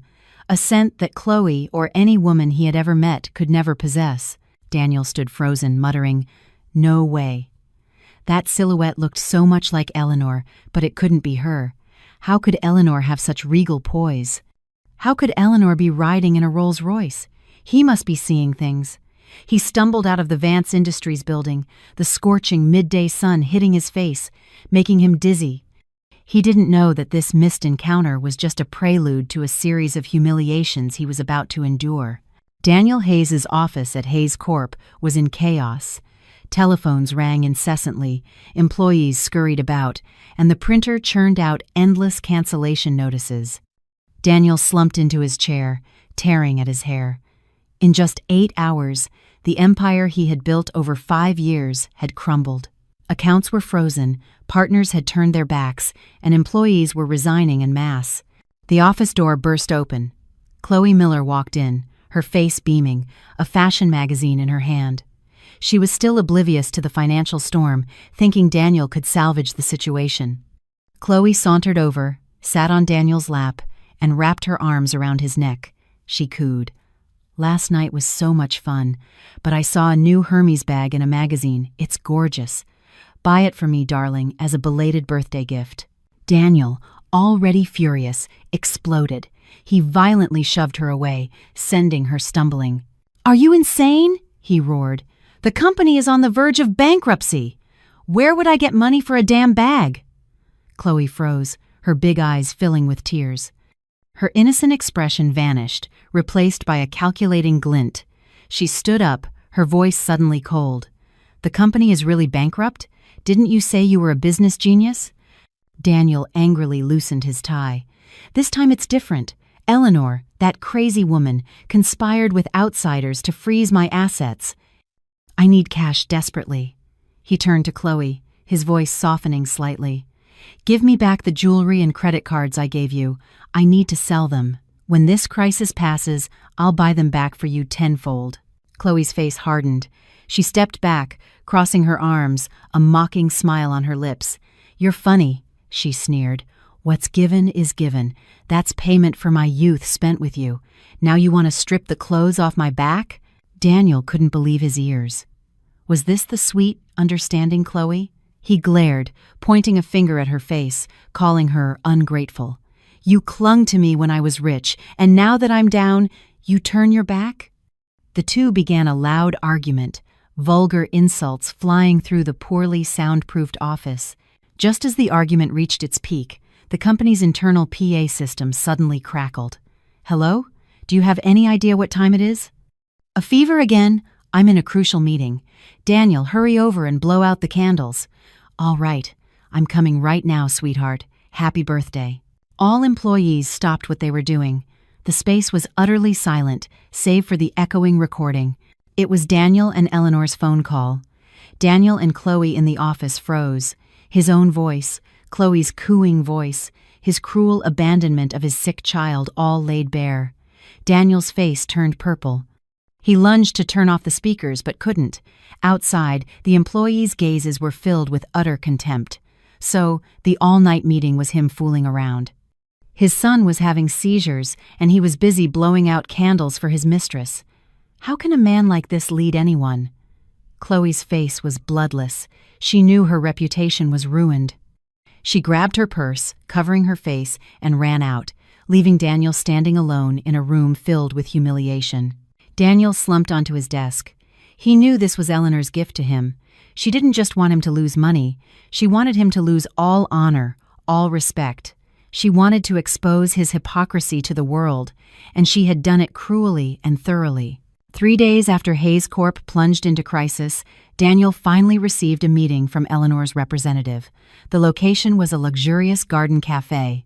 A scent that Chloe or any woman he had ever met could never possess. Daniel stood frozen, muttering, "No way." That silhouette looked so much like Eleanor, but it couldn't be her. How could Eleanor have such regal poise? How could Eleanor be riding in a Rolls-Royce? He must be seeing things. He stumbled out of the Vance Industries building, the scorching midday sun hitting his face, making him dizzy. He didn't know that this missed encounter was just a prelude to a series of humiliations he was about to endure. Daniel Hayes' office at Hayes Corp. Was in chaos. Telephones rang incessantly, employees scurried about, and the printer churned out endless cancellation notices. Daniel slumped into his chair, tearing at his hair. In just 8 hours, the empire he had built over 5 years had crumbled. Accounts were frozen, partners had turned their backs, and employees were resigning en masse. The office door burst open. Chloe Miller walked in, her face beaming, a fashion magazine in her hand. She was still oblivious to the financial storm, thinking Daniel could salvage the situation. Chloe sauntered over, sat on Daniel's lap, and wrapped her arms around his neck. She cooed. "Last night was so much fun, but I saw a new Hermes bag in a magazine. It's gorgeous. Buy it for me, darling, as a belated birthday gift." Daniel, already furious, exploded. He violently shoved her away, sending her stumbling. "Are you insane?" he roared. "The company is on the verge of bankruptcy. Where would I get money for a damn bag?" Chloe froze, her big eyes filling with tears. Her innocent expression vanished, replaced by a calculating glint. She stood up, her voice suddenly cold. "The company is really bankrupt? Didn't you say you were a business genius?" Daniel angrily loosened his tie. "This time it's different. Eleanor, that crazy woman, conspired with outsiders to freeze my assets. I need cash desperately." He turned to Chloe, his voice softening slightly. "Give me back the jewelry and credit cards I gave you. I need to sell them. When this crisis passes, I'll buy them back for you tenfold." Chloe's face hardened. She stepped back, crossing her arms, a mocking smile on her lips. "You're funny," she sneered. "What's given is given. That's payment for my youth spent with you. Now you want to strip the clothes off my back?" Daniel couldn't believe his ears. Was this the sweet, understanding Chloe? He glared, pointing a finger at her face, calling her ungrateful. "You clung to me when I was rich, and now that I'm down, you turn your back?" The two began a loud argument, vulgar insults flying through the poorly soundproofed office. Just as the argument reached its peak, the company's internal PA system suddenly crackled. "Hello? Do you have any idea what time it is?" "A fever again. I'm in a crucial meeting. Daniel, hurry over and blow out the candles. All right, I'm coming right now, sweetheart. Happy birthday. All employees stopped what they were doing. The space was utterly silent, save for the echoing recording. It was Daniel and Eleanor's phone call. Daniel and Chloe in the office froze. His own voice, Chloe's cooing voice, his cruel abandonment of his sick child all laid bare. Daniel's face turned purple. He lunged to turn off the speakers but couldn't. Outside, the employees' gazes were filled with utter contempt. So, the all-night meeting was him fooling around. His son was having seizures, and he was busy blowing out candles for his mistress. How can a man like this lead anyone? Chloe's face was bloodless. She knew her reputation was ruined. She grabbed her purse, covering her face, and ran out, leaving Daniel standing alone in a room filled with humiliation. Daniel slumped onto his desk. He knew this was Eleanor's gift to him. She didn't just want him to lose money. She wanted him to lose all honor, all respect. She wanted to expose his hypocrisy to the world, and she had done it cruelly and thoroughly. 3 days after Hayes Corp plunged into crisis, Daniel finally received a meeting from Eleanor's representative. The location was a luxurious garden cafe.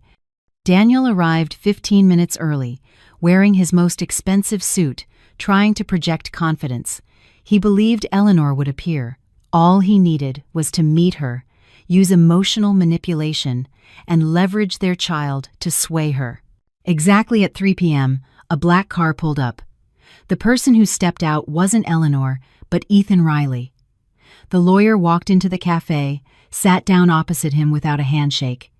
Daniel arrived 15 minutes early, wearing his most expensive suit, trying to project confidence. He believed Eleanor would appear. All he needed was to meet her, use emotional manipulation, and leverage their child to sway her. Exactly at 3 p.m., a black car pulled up. The person who stepped out wasn't Eleanor, but Ethan Riley. The lawyer walked into the cafe, sat down opposite him without a handshake.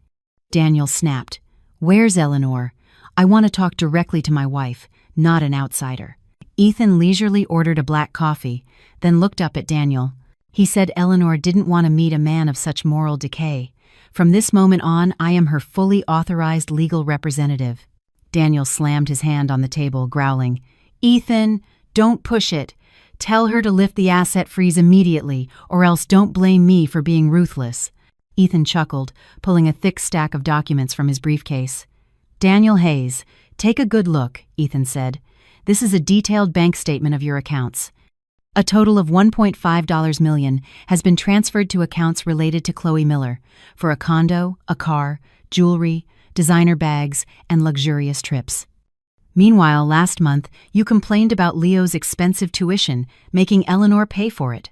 Daniel snapped, "Where's Eleanor? I want to talk directly to my wife, not an outsider." Ethan leisurely ordered a black coffee, then looked up at Daniel. He said Eleanor didn't want to meet a man of such moral decay. "From this moment on, I am her fully authorized legal representative." Daniel slammed his hand on the table, growling, "Ethan, don't push it. Tell her to lift the asset freeze immediately, or else don't blame me for being ruthless." Ethan chuckled, pulling a thick stack of documents from his briefcase. "Daniel Hayes, take a good look," Ethan said. "This is a detailed bank statement of your accounts. A total of $1.5 million has been transferred to accounts related to Chloe Miller for a condo, a car, jewelry, designer bags, and luxurious trips. Meanwhile, last month, you complained about Leo's expensive tuition, making Eleanor pay for it."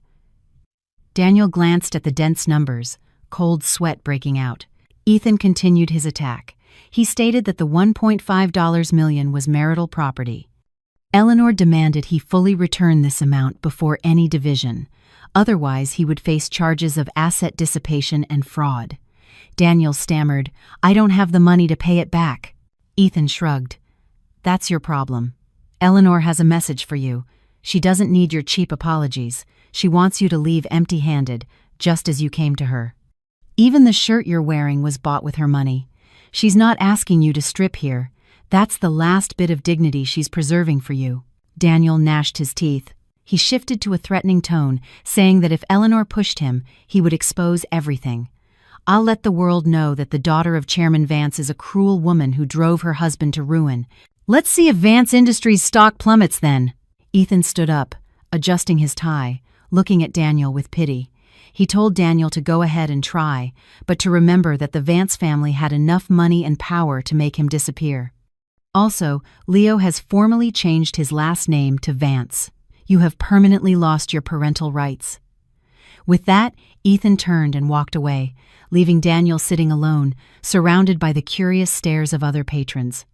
Daniel glanced at the dense numbers, cold sweat breaking out. Ethan continued his attack. He stated that the $1.5 million was marital property. Eleanor demanded he fully return this amount before any division. Otherwise, he would face charges of asset dissipation and fraud. Daniel stammered, "I don't have the money to pay it back." Ethan shrugged. "That's your problem. Eleanor has a message for you. She doesn't need your cheap apologies. She wants you to leave empty-handed, just as you came to her. Even the shirt you're wearing was bought with her money. She's not asking you to strip here. That's the last bit of dignity she's preserving for you." Daniel gnashed his teeth. He shifted to a threatening tone, saying that if Eleanor pushed him, he would expose everything. "I'll let the world know that the daughter of Chairman Vance is a cruel woman who drove her husband to ruin. Let's see if Vance Industries' stock plummets then." Ethan stood up, adjusting his tie, looking at Daniel with pity. He told Daniel to go ahead and try, but to remember that the Vance family had enough money and power to make him disappear. "Also, Leo has formally changed his last name to Vance. You have permanently lost your parental rights." With that, Ethan turned and walked away, leaving Daniel sitting alone, surrounded by the curious stares of other patrons.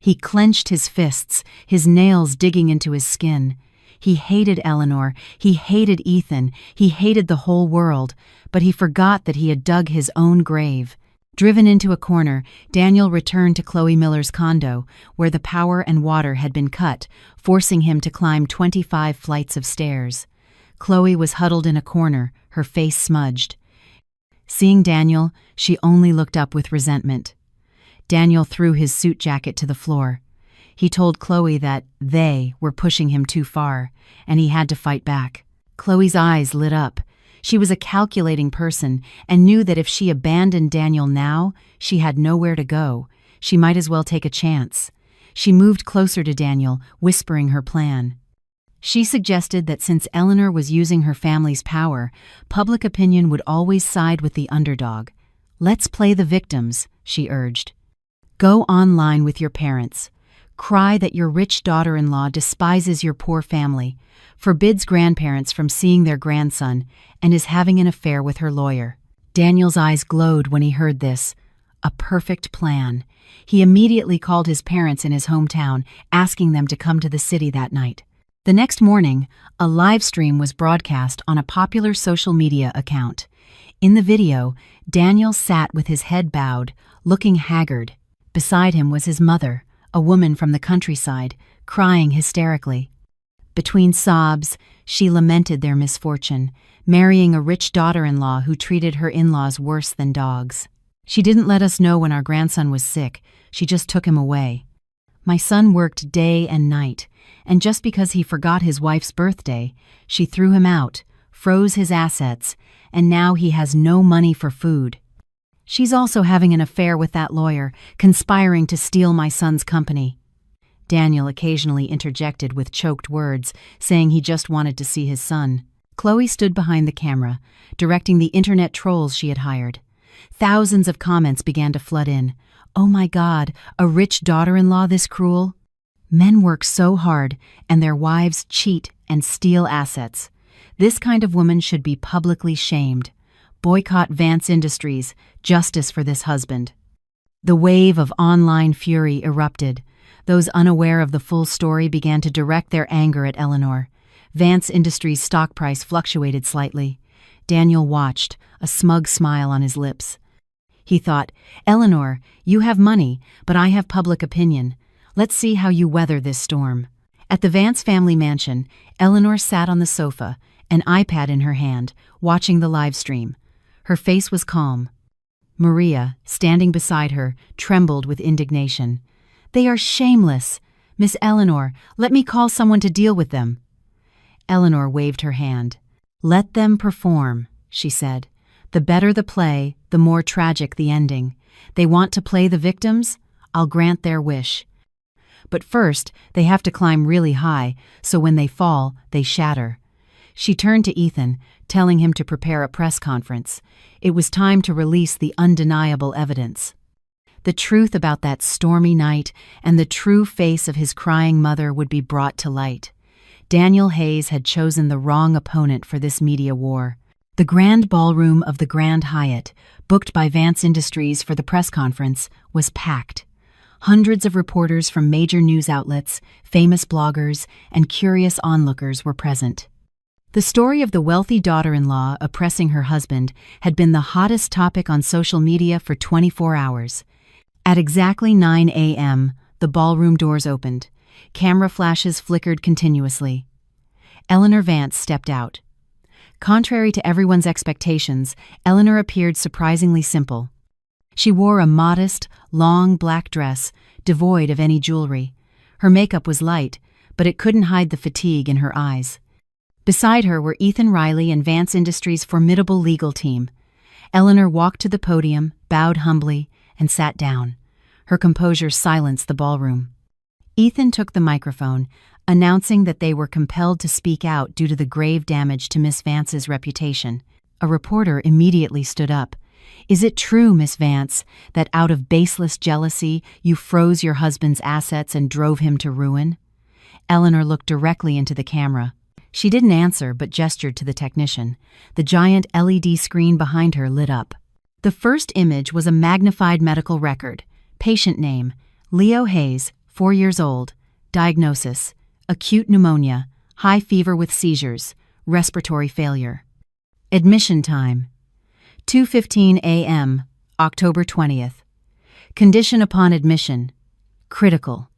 He clenched his fists, his nails digging into his skin. He hated Eleanor, he hated Ethan, he hated the whole world, but he forgot that he had dug his own grave. Driven into a corner, Daniel returned to Chloe Miller's condo, where the power and water had been cut, forcing him to climb 25 flights of stairs. Chloe was huddled in a corner, her face smudged. Seeing Daniel, she only looked up with resentment. Daniel threw his suit jacket to the floor. He told Chloe that they were pushing him too far, and he had to fight back. Chloe's eyes lit up. She was a calculating person and knew that if she abandoned Daniel now, she had nowhere to go. She might as well take a chance. She moved closer to Daniel, whispering her plan. She suggested that since Eleanor was using her family's power, public opinion would always side with the underdog. "Let's play the victims," she urged. "Go online with your parents. Cry that your rich daughter-in-law despises your poor family, forbids grandparents from seeing their grandson, and is having an affair with her lawyer." Daniel's eyes glowed when he heard this. A perfect plan. He immediately called his parents in his hometown, asking them to come to the city that night. The next morning, a live stream was broadcast on a popular social media account. In the video, Daniel sat with his head bowed, looking haggard. Beside him was his mother, a woman from the countryside, crying hysterically. Between sobs, she lamented their misfortune, marrying a rich daughter-in-law who treated her in-laws worse than dogs. "She didn't let us know when our grandson was sick. She just took him away. My son worked day and night, and just because he forgot his wife's birthday, she threw him out, froze his assets, and now he has no money for food. She's also having an affair with that lawyer, conspiring to steal my son's company." Daniel occasionally interjected with choked words, saying he just wanted to see his son. Chloe stood behind the camera, directing the internet trolls she had hired. Thousands of comments began to flood in. "Oh my God, a rich daughter-in-law this cruel? Men work so hard, and their wives cheat and steal assets. This kind of woman should be publicly shamed. Boycott Vance Industries, justice for this husband." The wave of online fury erupted. Those unaware of the full story began to direct their anger at Eleanor. Vance Industries' stock price fluctuated slightly. Daniel watched, a smug smile on his lips. He thought, "Eleanor, you have money, but I have public opinion. Let's see how you weather this storm." At the Vance family mansion, Eleanor sat on the sofa, an iPad in her hand, watching the live stream. Her face was calm. Maria, standing beside her, trembled with indignation. "They are shameless. Miss Eleanor, let me call someone to deal with them." Eleanor waved her hand. "Let them perform," she said. "The better the play, the more tragic the ending. They want to play the victims? I'll grant their wish. But first, they have to climb really high, so when they fall, they shatter." She turned to Ethan, telling him to prepare a press conference. It was time to release the undeniable evidence. The truth about that stormy night and the true face of his crying mother would be brought to light. Daniel Hayes had chosen the wrong opponent for this media war. The grand ballroom of the Grand Hyatt, booked by Vance Industries for the press conference, was packed. Hundreds of reporters from major news outlets, famous bloggers, and curious onlookers were present. The story of the wealthy daughter-in-law oppressing her husband had been the hottest topic on social media for 24 hours. At exactly 9 a.m., the ballroom doors opened. Camera flashes flickered continuously. Eleanor Vance stepped out. Contrary to everyone's expectations, Eleanor appeared surprisingly simple. She wore a modest, long black dress, devoid of any jewelry. Her makeup was light, but it couldn't hide the fatigue in her eyes. Beside her were Ethan Riley and Vance Industries' formidable legal team. Eleanor walked to the podium, bowed humbly, and sat down. Her composure silenced the ballroom. Ethan took the microphone, announcing that they were compelled to speak out due to the grave damage to Miss Vance's reputation. A reporter immediately stood up. "Is it true, Miss Vance, that out of baseless jealousy you froze your husband's assets and drove him to ruin?" Eleanor looked directly into the camera. She didn't answer but gestured to the technician. The giant LED screen behind her lit up. The first image was a magnified medical record. Patient name, Leo Hayes, 4 years old. Diagnosis, acute pneumonia, high fever with seizures, respiratory failure. Admission time, 2:15 a.m., October 20th. Condition upon admission, critical.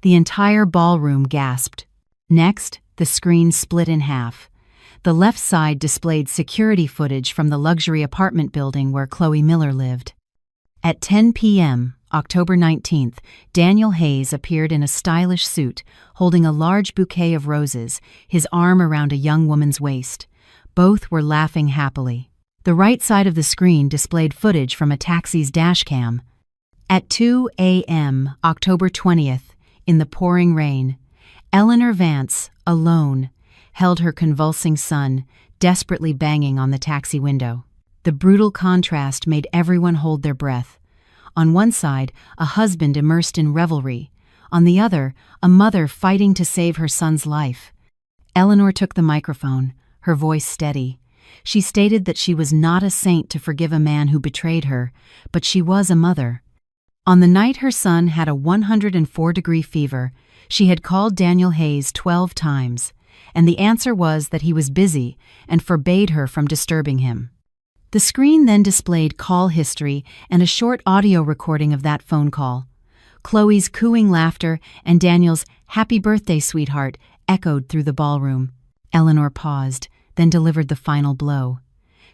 The entire ballroom gasped. Next, the screen split in half. The left side displayed security footage from the luxury apartment building where Chloe Miller lived. At 10 p.m., October 19th, Daniel Hayes appeared in a stylish suit, holding a large bouquet of roses, his arm around a young woman's waist. Both were laughing happily. The right side of the screen displayed footage from a taxi's dashcam. At 2 a.m., October 20th, in the pouring rain, Eleanor Vance, alone, held her convulsing son, desperately banging on the taxi window. The brutal contrast made everyone hold their breath. On one side, a husband immersed in revelry. On the other, a mother fighting to save her son's life. Eleanor took the microphone, her voice steady. She stated that she was not a saint to forgive a man who betrayed her, but she was a mother. On the night her son had a 104-degree fever, she had called Daniel Hayes 12 times, and the answer was that he was busy and forbade her from disturbing him. The screen then displayed call history and a short audio recording of that phone call. Chloe's cooing laughter and Daniel's "Happy birthday, sweetheart" echoed through the ballroom. Eleanor paused, then delivered the final blow.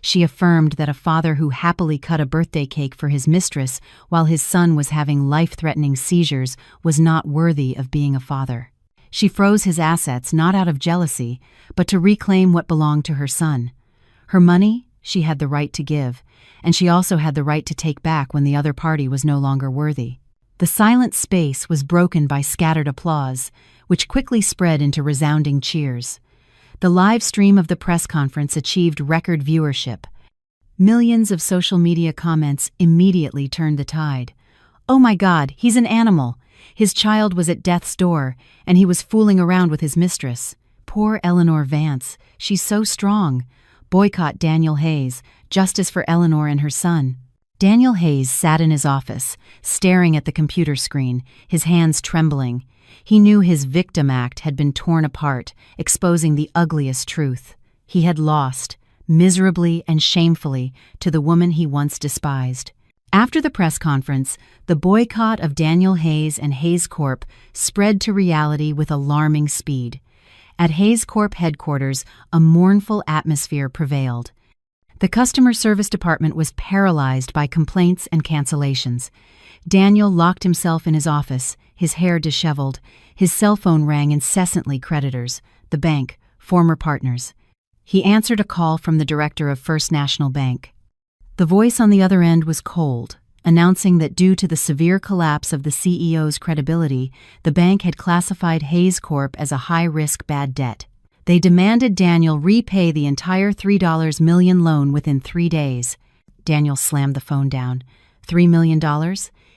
She affirmed that a father who happily cut a birthday cake for his mistress while his son was having life-threatening seizures was not worthy of being a father. She froze his assets not out of jealousy, but to reclaim what belonged to her son. Her money, she had the right to give, and she also had the right to take back when the other party was no longer worthy. The silent space was broken by scattered applause, which quickly spread into resounding cheers. The live stream of the press conference achieved record viewership. Millions of social media comments immediately turned the tide. "Oh my God, he's an animal. His child was at death's door, and he was fooling around with his mistress. Poor Eleanor Vance, she's so strong. Boycott Daniel Hayes, justice for Eleanor and her son." Daniel Hayes sat in his office, staring at the computer screen, his hands trembling. He knew his victim act had been torn apart, exposing the ugliest truth. He had lost, miserably and shamefully, to the woman he once despised. After the press conference, the boycott of Daniel Hayes and Hayes Corp spread to reality with alarming speed. At Hayes Corp headquarters, a mournful atmosphere prevailed. The customer service department was paralyzed by complaints and cancellations. Daniel locked himself in his office, his hair disheveled. His cell phone rang incessantly. Creditors, the bank, former partners. He answered a call from the director of First National Bank. The voice on the other end was cold, announcing that due to the severe collapse of the CEO's credibility, the bank had classified Hayes Corp as a high-risk bad debt. They demanded Daniel repay the entire $3 million loan within 3 days. Daniel slammed the phone down. $3 million?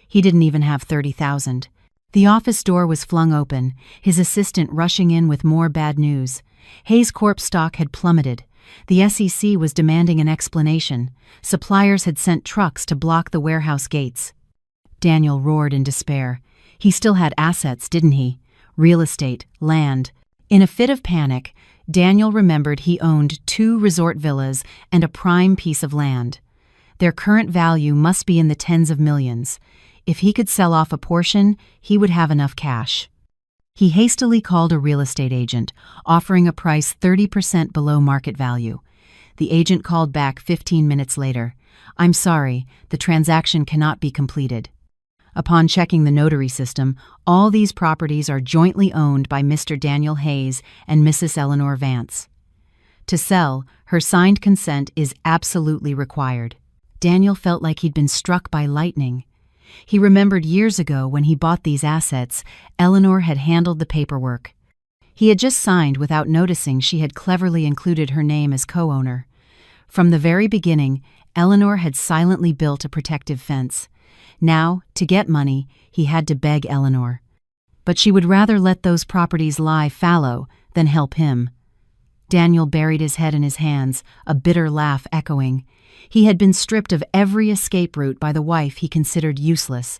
He didn't even have $30,000. The office door was flung open, his assistant rushing in with more bad news. Hayes Corp stock had plummeted. The SEC was demanding an explanation. Suppliers had sent trucks to block the warehouse gates. Daniel roared in despair. He still had assets, didn't he? Real estate, land. In a fit of panic, Daniel remembered he owned 2 resort villas and a prime piece of land. Their current value must be in the tens of millions. If he could sell off a portion, he would have enough cash. He hastily called a real estate agent, offering a price 30% below market value. The agent called back 15 minutes later. "I'm sorry, the transaction cannot be completed." Upon checking the notary system, all these properties are jointly owned by Mr. Daniel Hayes and Mrs. Eleanor Vance. To sell, her signed consent is absolutely required. Daniel felt like he'd been struck by lightning. He remembered years ago when he bought these assets, Eleanor had handled the paperwork. He had just signed without noticing she had cleverly included her name as co-owner. From the very beginning, Eleanor had silently built a protective fence. Now, to get money, he had to beg Eleanor. But she would rather let those properties lie fallow than help him. Daniel buried his head in his hands, a bitter laugh echoing. He had been stripped of every escape route by the wife he considered useless.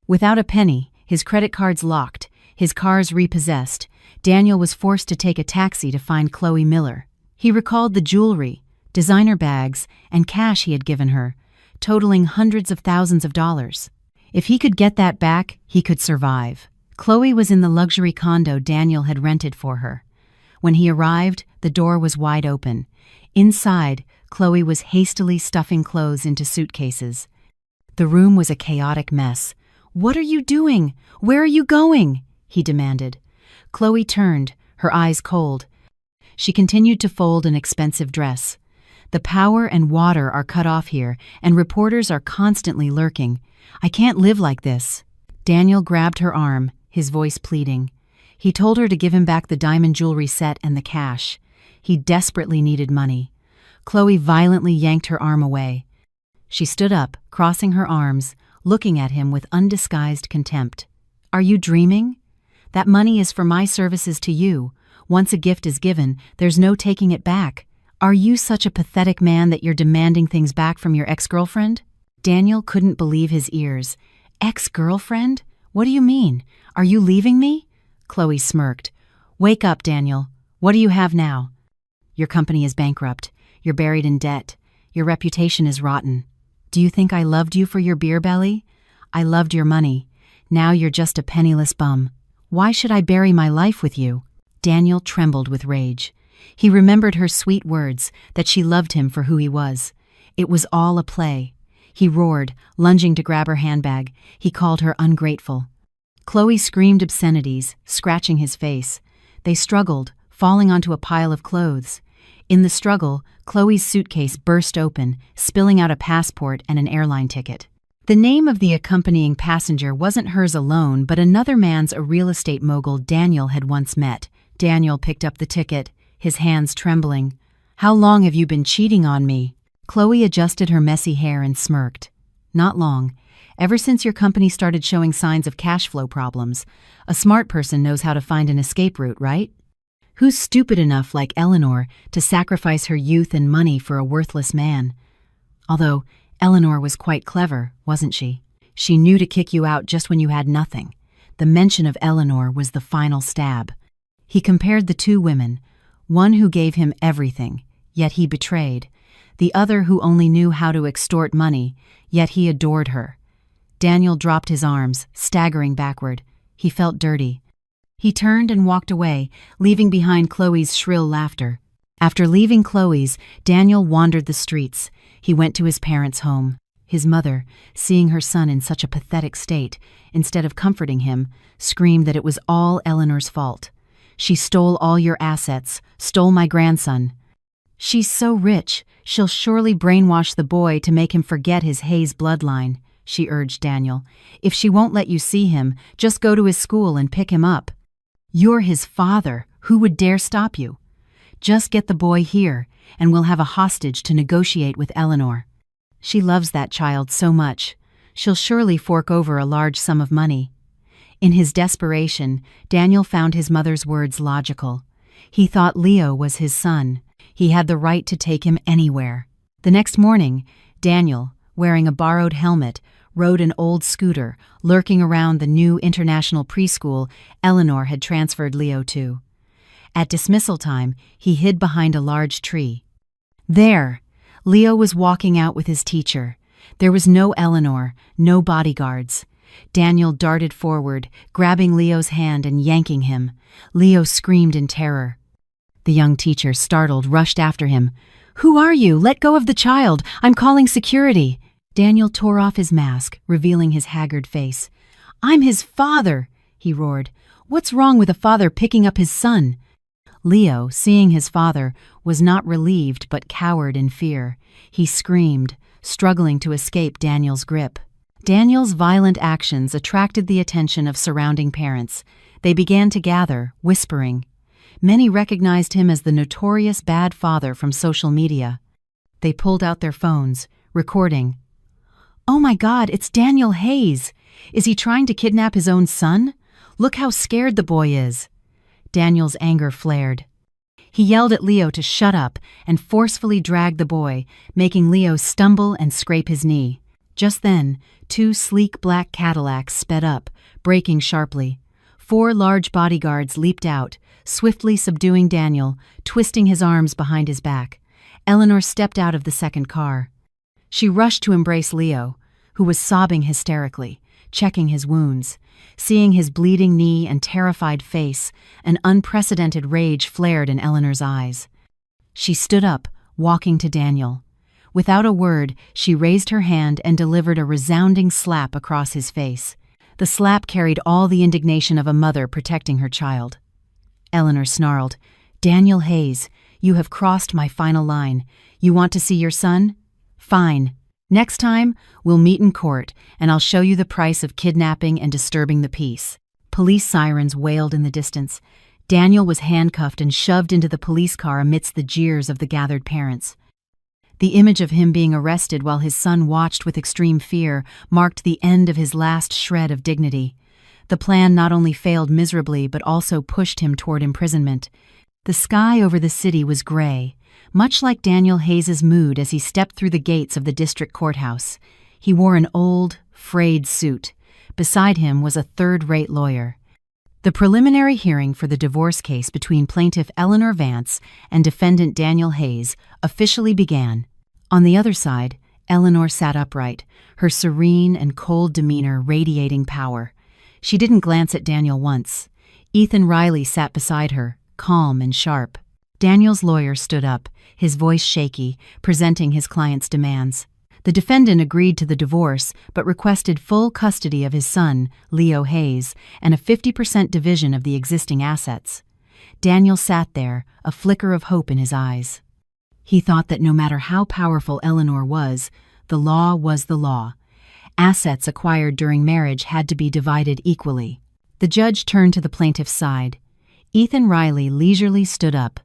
Without a penny, his credit cards locked, his cars repossessed, Daniel was forced to take a taxi to find Chloe Miller. He recalled the jewelry, designer bags, and cash he had given her, totaling hundreds of thousands of dollars. If he could get that back, he could survive. Chloe was in the luxury condo Daniel had rented for her. When he arrived, the door was wide open. Inside, Chloe was hastily stuffing clothes into suitcases. The room was a chaotic mess. "What are you doing? Where are you going?" he demanded. Chloe turned, her eyes cold. She continued to fold an expensive dress. "The power and water are cut off here, and reporters are constantly lurking. I can't live like this." Daniel grabbed her arm, his voice pleading. He told her to give him back the diamond jewelry set and the cash. He desperately needed money. Chloe violently yanked her arm away. She stood up, crossing her arms, looking at him with undisguised contempt. "Are you dreaming? That money is for my services to you. Once a gift is given, there's no taking it back. Are you such a pathetic man that you're demanding things back from your ex-girlfriend?" Daniel couldn't believe his ears. "Ex-girlfriend? What do you mean? Are you leaving me?" Chloe smirked. "Wake up, Daniel. What do you have now? Your company is bankrupt. You're buried in debt. Your reputation is rotten. Do you think I loved you for your beer belly? I loved your money. Now you're just a penniless bum. Why should I bury my life with you?" Daniel trembled with rage. He remembered her sweet words, that she loved him for who he was. It was all a play. He roared, lunging to grab her handbag. He called her ungrateful. Chloe screamed obscenities, scratching his face. They struggled, falling onto a pile of clothes. In the struggle, Chloe's suitcase burst open, spilling out a passport and an airline ticket. The name of the accompanying passenger wasn't hers alone, but another man's, a real estate mogul Daniel had once met. Daniel picked up the ticket, his hands trembling. "How long have you been cheating on me?" Chloe adjusted her messy hair and smirked. "Not long. Ever since your company started showing signs of cash flow problems. A smart person knows how to find an escape route, right? Who's stupid enough like Eleanor to sacrifice her youth and money for a worthless man? Although Eleanor was quite clever, wasn't she? She knew to kick you out just when you had nothing. The mention of Eleanor was the final stab. He compared the two women, one who gave him everything, yet he betrayed, the other who only knew how to extort money, yet he adored her. Daniel dropped his arms, staggering backward. He felt dirty. He turned and walked away, leaving behind Chloe's shrill laughter. After leaving Chloe's, Daniel wandered the streets. He went to his parents' home. His mother, seeing her son in such a pathetic state, instead of comforting him, screamed that it was all Eleanor's fault. "She stole all your assets, stole my grandson. She's so rich, she'll surely brainwash the boy to make him forget his Hayes bloodline," she urged Daniel. "If she won't let you see him, just go to his school and pick him up. You're his father. Who would dare stop you? Just get the boy here, and we'll have a hostage to negotiate with Eleanor. She loves that child so much. She'll surely fork over a large sum of money." In his desperation, Daniel found his mother's words logical. He thought Leo was his son. He had the right to take him anywhere. The next morning, Daniel, wearing a borrowed helmet, rode an old scooter, lurking around the new international preschool Eleanor had transferred Leo to. At dismissal time, he hid behind a large tree. There, Leo was walking out with his teacher. There was no Eleanor, no bodyguards. Daniel darted forward, grabbing Leo's hand and yanking him. Leo screamed in terror. The young teacher, startled, rushed after him. "Who are you? Let go of the child! I'm calling security!" Daniel tore off his mask, revealing his haggard face. "I'm his father!" he roared. "What's wrong with a father picking up his son?" Leo, seeing his father, was not relieved but cowered in fear. He screamed, struggling to escape Daniel's grip. Daniel's violent actions attracted the attention of surrounding parents. They began to gather, whispering. Many recognized him as the notorious bad father from social media. They pulled out their phones, recording. "Oh my God, it's Daniel Hayes! Is he trying to kidnap his own son? Look how scared the boy is!" Daniel's anger flared. He yelled at Leo to shut up and forcefully dragged the boy, making Leo stumble and scrape his knee. Just then, 2 sleek black Cadillacs sped up, braking sharply. 4 large bodyguards leaped out, swiftly subduing Daniel, twisting his arms behind his back. Eleanor stepped out of the second car. She rushed to embrace Leo, who was sobbing hysterically, checking his wounds. Seeing his bleeding knee and terrified face, an unprecedented rage flared in Eleanor's eyes. She stood up, walking to Daniel. Without a word, she raised her hand and delivered a resounding slap across his face. The slap carried all the indignation of a mother protecting her child. Eleanor snarled, "Daniel Hayes, you have crossed my final line. You want to see your son? Fine. Next time, we'll meet in court, and I'll show you the price of kidnapping and disturbing the peace." Police sirens wailed in the distance. Daniel was handcuffed and shoved into the police car amidst the jeers of the gathered parents. The image of him being arrested while his son watched with extreme fear marked the end of his last shred of dignity. The plan not only failed miserably but also pushed him toward imprisonment. The sky over the city was gray, much like Daniel Hayes's mood as he stepped through the gates of the district courthouse. He wore an old, frayed suit. Beside him was a third-rate lawyer. The preliminary hearing for the divorce case between plaintiff Eleanor Vance and defendant Daniel Hayes officially began. On the other side, Eleanor sat upright, her serene and cold demeanor radiating power. She didn't glance at Daniel once. Ethan Riley sat beside her, calm and sharp. Daniel's lawyer stood up, his voice shaky, presenting his client's demands. The defendant agreed to the divorce but requested full custody of his son, Leo Hayes, and a 50% division of the existing assets. Daniel sat there, a flicker of hope in his eyes. He thought that no matter how powerful Eleanor was the law. Assets acquired during marriage had to be divided equally. The judge turned to the plaintiff's side. Ethan Riley leisurely stood up.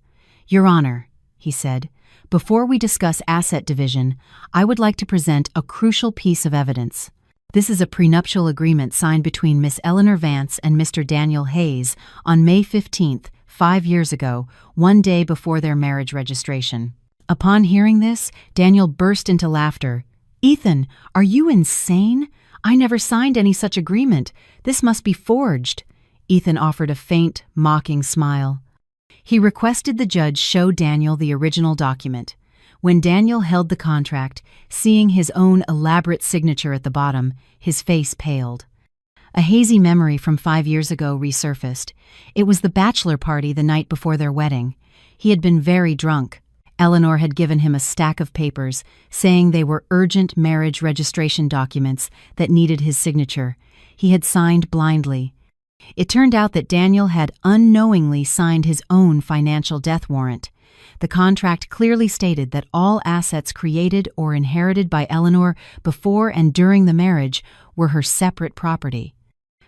"Your Honor," he said, "before we discuss asset division, I would like to present a crucial piece of evidence. This is a prenuptial agreement signed between Miss Eleanor Vance and Mr. Daniel Hayes on May 15th, 5 years ago, one day before their marriage registration." Upon hearing this, Daniel burst into laughter. "Ethan, are you insane? I never signed any such agreement. This must be forged." Ethan offered a faint, mocking smile. He requested the judge show Daniel the original document. When Daniel held the contract, seeing his own elaborate signature at the bottom, his face paled. A hazy memory from 5 years ago resurfaced. It was the bachelor party the night before their wedding. He had been very drunk. Eleanor had given him a stack of papers, saying they were urgent marriage registration documents that needed his signature. He had signed blindly. It turned out that Daniel had unknowingly signed his own financial death warrant. The contract clearly stated that all assets created or inherited by Eleanor before and during the marriage were her separate property.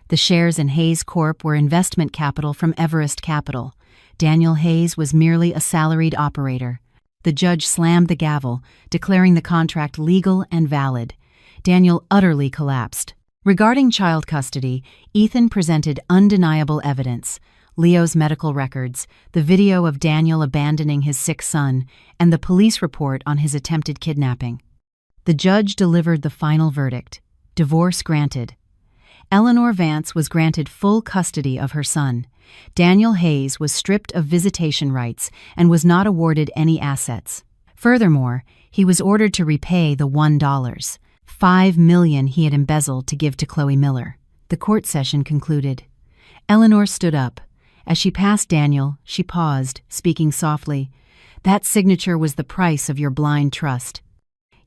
The shares in Hayes Corp. Were investment capital from Everest Capital. Daniel Hayes was merely a salaried operator. The judge slammed the gavel, declaring the contract legal and valid. Daniel utterly collapsed. Regarding child custody, Ethan presented undeniable evidence: Leo's medical records, the video of Daniel abandoning his sick son, and the police report on his attempted kidnapping. The judge delivered the final verdict: divorce granted. Eleanor Vance was granted full custody of her son. Daniel Hayes was stripped of visitation rights and was not awarded any assets. Furthermore, he was ordered to repay the $5 million he had embezzled to give to Chloe Miller. The court session concluded. Eleanor stood up. As she passed Daniel, she paused, speaking softly. "That signature was the price of your blind trust.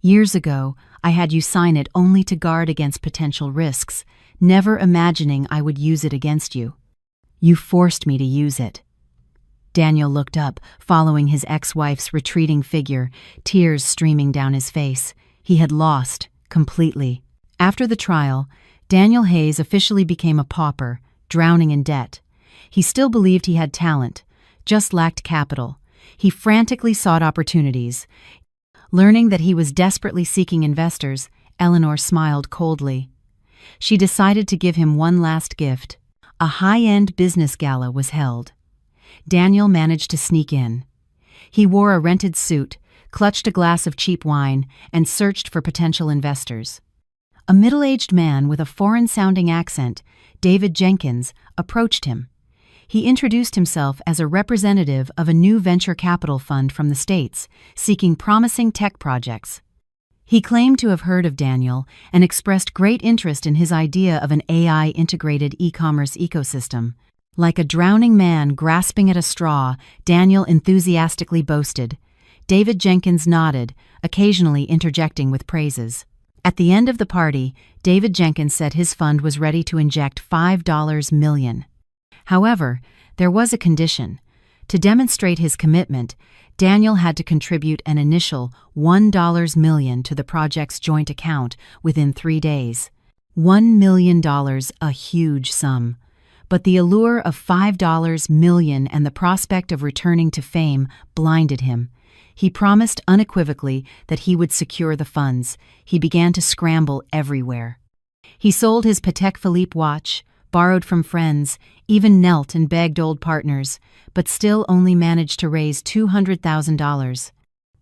Years ago, I had you sign it only to guard against potential risks, never imagining I would use it against you. You forced me to use it." Daniel looked up, following his ex-wife's retreating figure, tears streaming down his face. He had lost, completely. After the trial, Daniel Hayes officially became a pauper, drowning in debt. He still believed he had talent, just lacked capital. He frantically sought opportunities. Learning that he was desperately seeking investors, Eleanor smiled coldly. She decided to give him one last gift. A high-end business gala was held. Daniel managed to sneak in. He wore a rented suit, clutched a glass of cheap wine, and searched for potential investors. A middle-aged man with a foreign-sounding accent, David Jenkins, approached him. He introduced himself as a representative of a new venture capital fund from the States, seeking promising tech projects. He claimed to have heard of Daniel and expressed great interest in his idea of an AI-integrated e-commerce ecosystem. Like a drowning man grasping at a straw, Daniel enthusiastically boasted. David Jenkins nodded, occasionally interjecting with praises. At the end of the party, David Jenkins said his fund was ready to inject $5 million. However, there was a condition. To demonstrate his commitment, Daniel had to contribute an initial $1 million to the project's joint account within 3 days. $1 million, a huge sum. But the allure of $5 million and the prospect of returning to fame blinded him. He promised unequivocally that he would secure the funds. He began to scramble everywhere. He sold his Patek Philippe watch, borrowed from friends, even knelt and begged old partners, but still only managed to raise $200,000.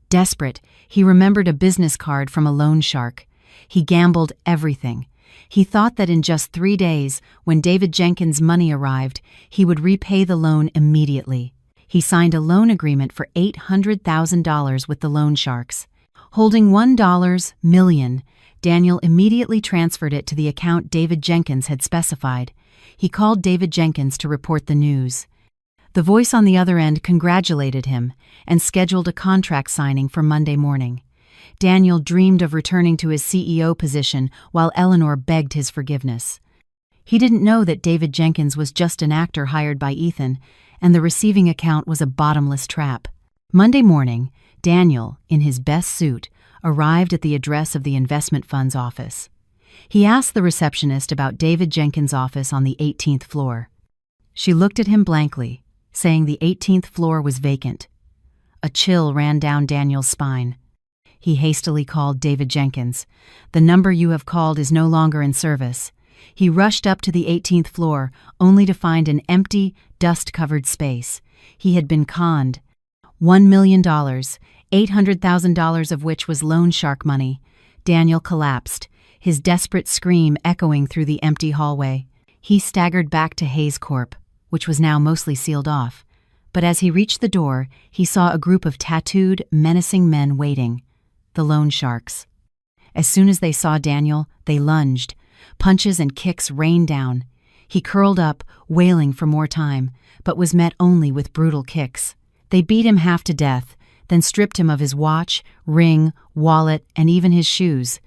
Desperate, he remembered a business card from a loan shark. He gambled everything. He thought that in just 3 days, when David Jenkins' money arrived, he would repay the loan immediately. He signed a loan agreement for $800,000 with the loan sharks. Holding $1 million, Daniel immediately transferred it to the account David Jenkins had specified. He called David Jenkins to report the news. The voice on the other end congratulated him and scheduled a contract signing for Monday morning. Daniel dreamed of returning to his CEO position while Eleanor begged his forgiveness. He didn't know that David Jenkins was just an actor hired by Ethan, and the receiving account was a bottomless trap. Monday morning, Daniel, in his best suit, arrived at the address of the investment fund's office. He asked the receptionist about David Jenkins' office on the 18th floor. She looked at him blankly, saying the 18th floor was vacant. A chill ran down Daniel's spine. He hastily called David Jenkins. "The number you have called is no longer in service." He rushed up to the 18th floor, only to find an empty, dust-covered space. He had been conned. $1 million, $800,000 of which was loan shark money. Daniel collapsed, his desperate scream echoing through the empty hallway. He staggered back to Hayes Corp., which was now mostly sealed off. But as he reached the door, he saw a group of tattooed, menacing men waiting. The loan sharks. As soon as they saw Daniel, they lunged. Punches and kicks rained down. He curled up, wailing for more time, but was met only with brutal kicks. They beat him half to death, then stripped him of his watch, ring, wallet, and even his shoes.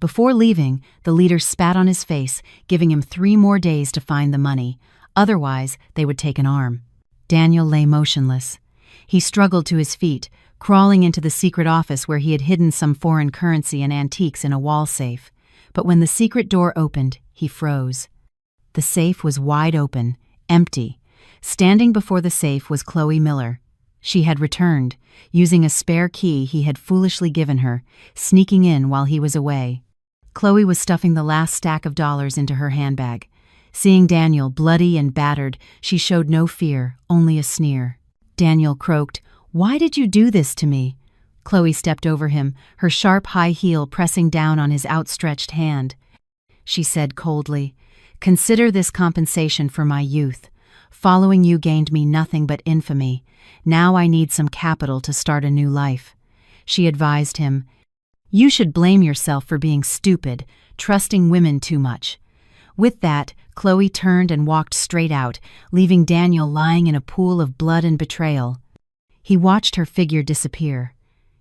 Before leaving, the leader spat on his face, giving him 3 more days to find the money. Otherwise, they would take an arm. Daniel lay motionless. He struggled to his feet, crawling into the secret office where he had hidden some foreign currency and antiques in a wall safe. But when the secret door opened, he froze. The safe was wide open, empty. Standing before the safe was Chloe Miller. She had returned, using a spare key he had foolishly given her, sneaking in while he was away. Chloe was stuffing the last stack of dollars into her handbag. Seeing Daniel bloody and battered, she showed no fear, only a sneer. Daniel croaked, "Why did you do this to me?" Chloe stepped over him, her sharp high heel pressing down on his outstretched hand. She said coldly, "Consider this compensation for my youth. Following you gained me nothing but infamy. Now I need some capital to start a new life." She advised him, "You should blame yourself for being stupid, trusting women too much." With that, Chloe turned and walked straight out, leaving Daniel lying in a pool of blood and betrayal. He watched her figure disappear.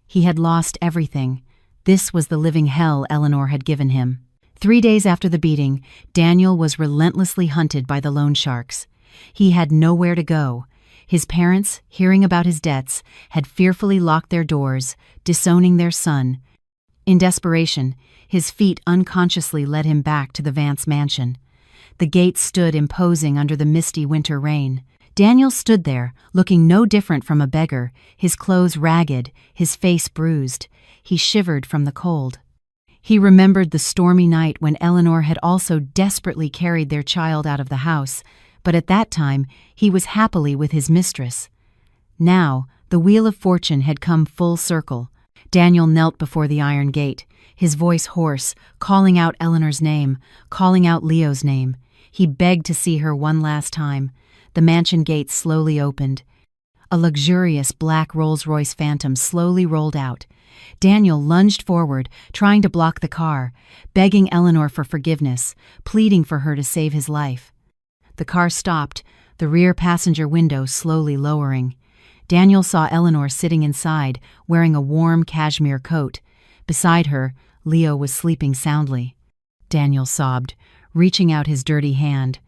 He had lost everything. This was the living hell Eleanor had given him. 3 days after the beating, Daniel was relentlessly hunted by the loan sharks. He had nowhere to go. His parents, hearing about his debts, had fearfully locked their doors, disowning their son. In desperation, his feet unconsciously led him back to the Vance mansion. The gates stood imposing under the misty winter rain. Daniel stood there, looking no different from a beggar, his clothes ragged, his face bruised. He shivered from the cold. He remembered the stormy night when Eleanor had also desperately carried their child out of the house, but at that time he was happily with his mistress. Now, the wheel of fortune had come full circle. Daniel knelt before the iron gate, his voice hoarse, calling out Eleanor's name, calling out Leo's name. He begged to see her one last time. The mansion gate slowly opened. A luxurious black Rolls-Royce Phantom slowly rolled out. Daniel lunged forward, trying to block the car, begging Eleanor for forgiveness, pleading for her to save his life. The car stopped, the rear passenger window slowly lowering. Daniel saw Eleanor sitting inside, wearing a warm cashmere coat. Beside her, Leo was sleeping soundly. Daniel sobbed, reaching out his dirty hand.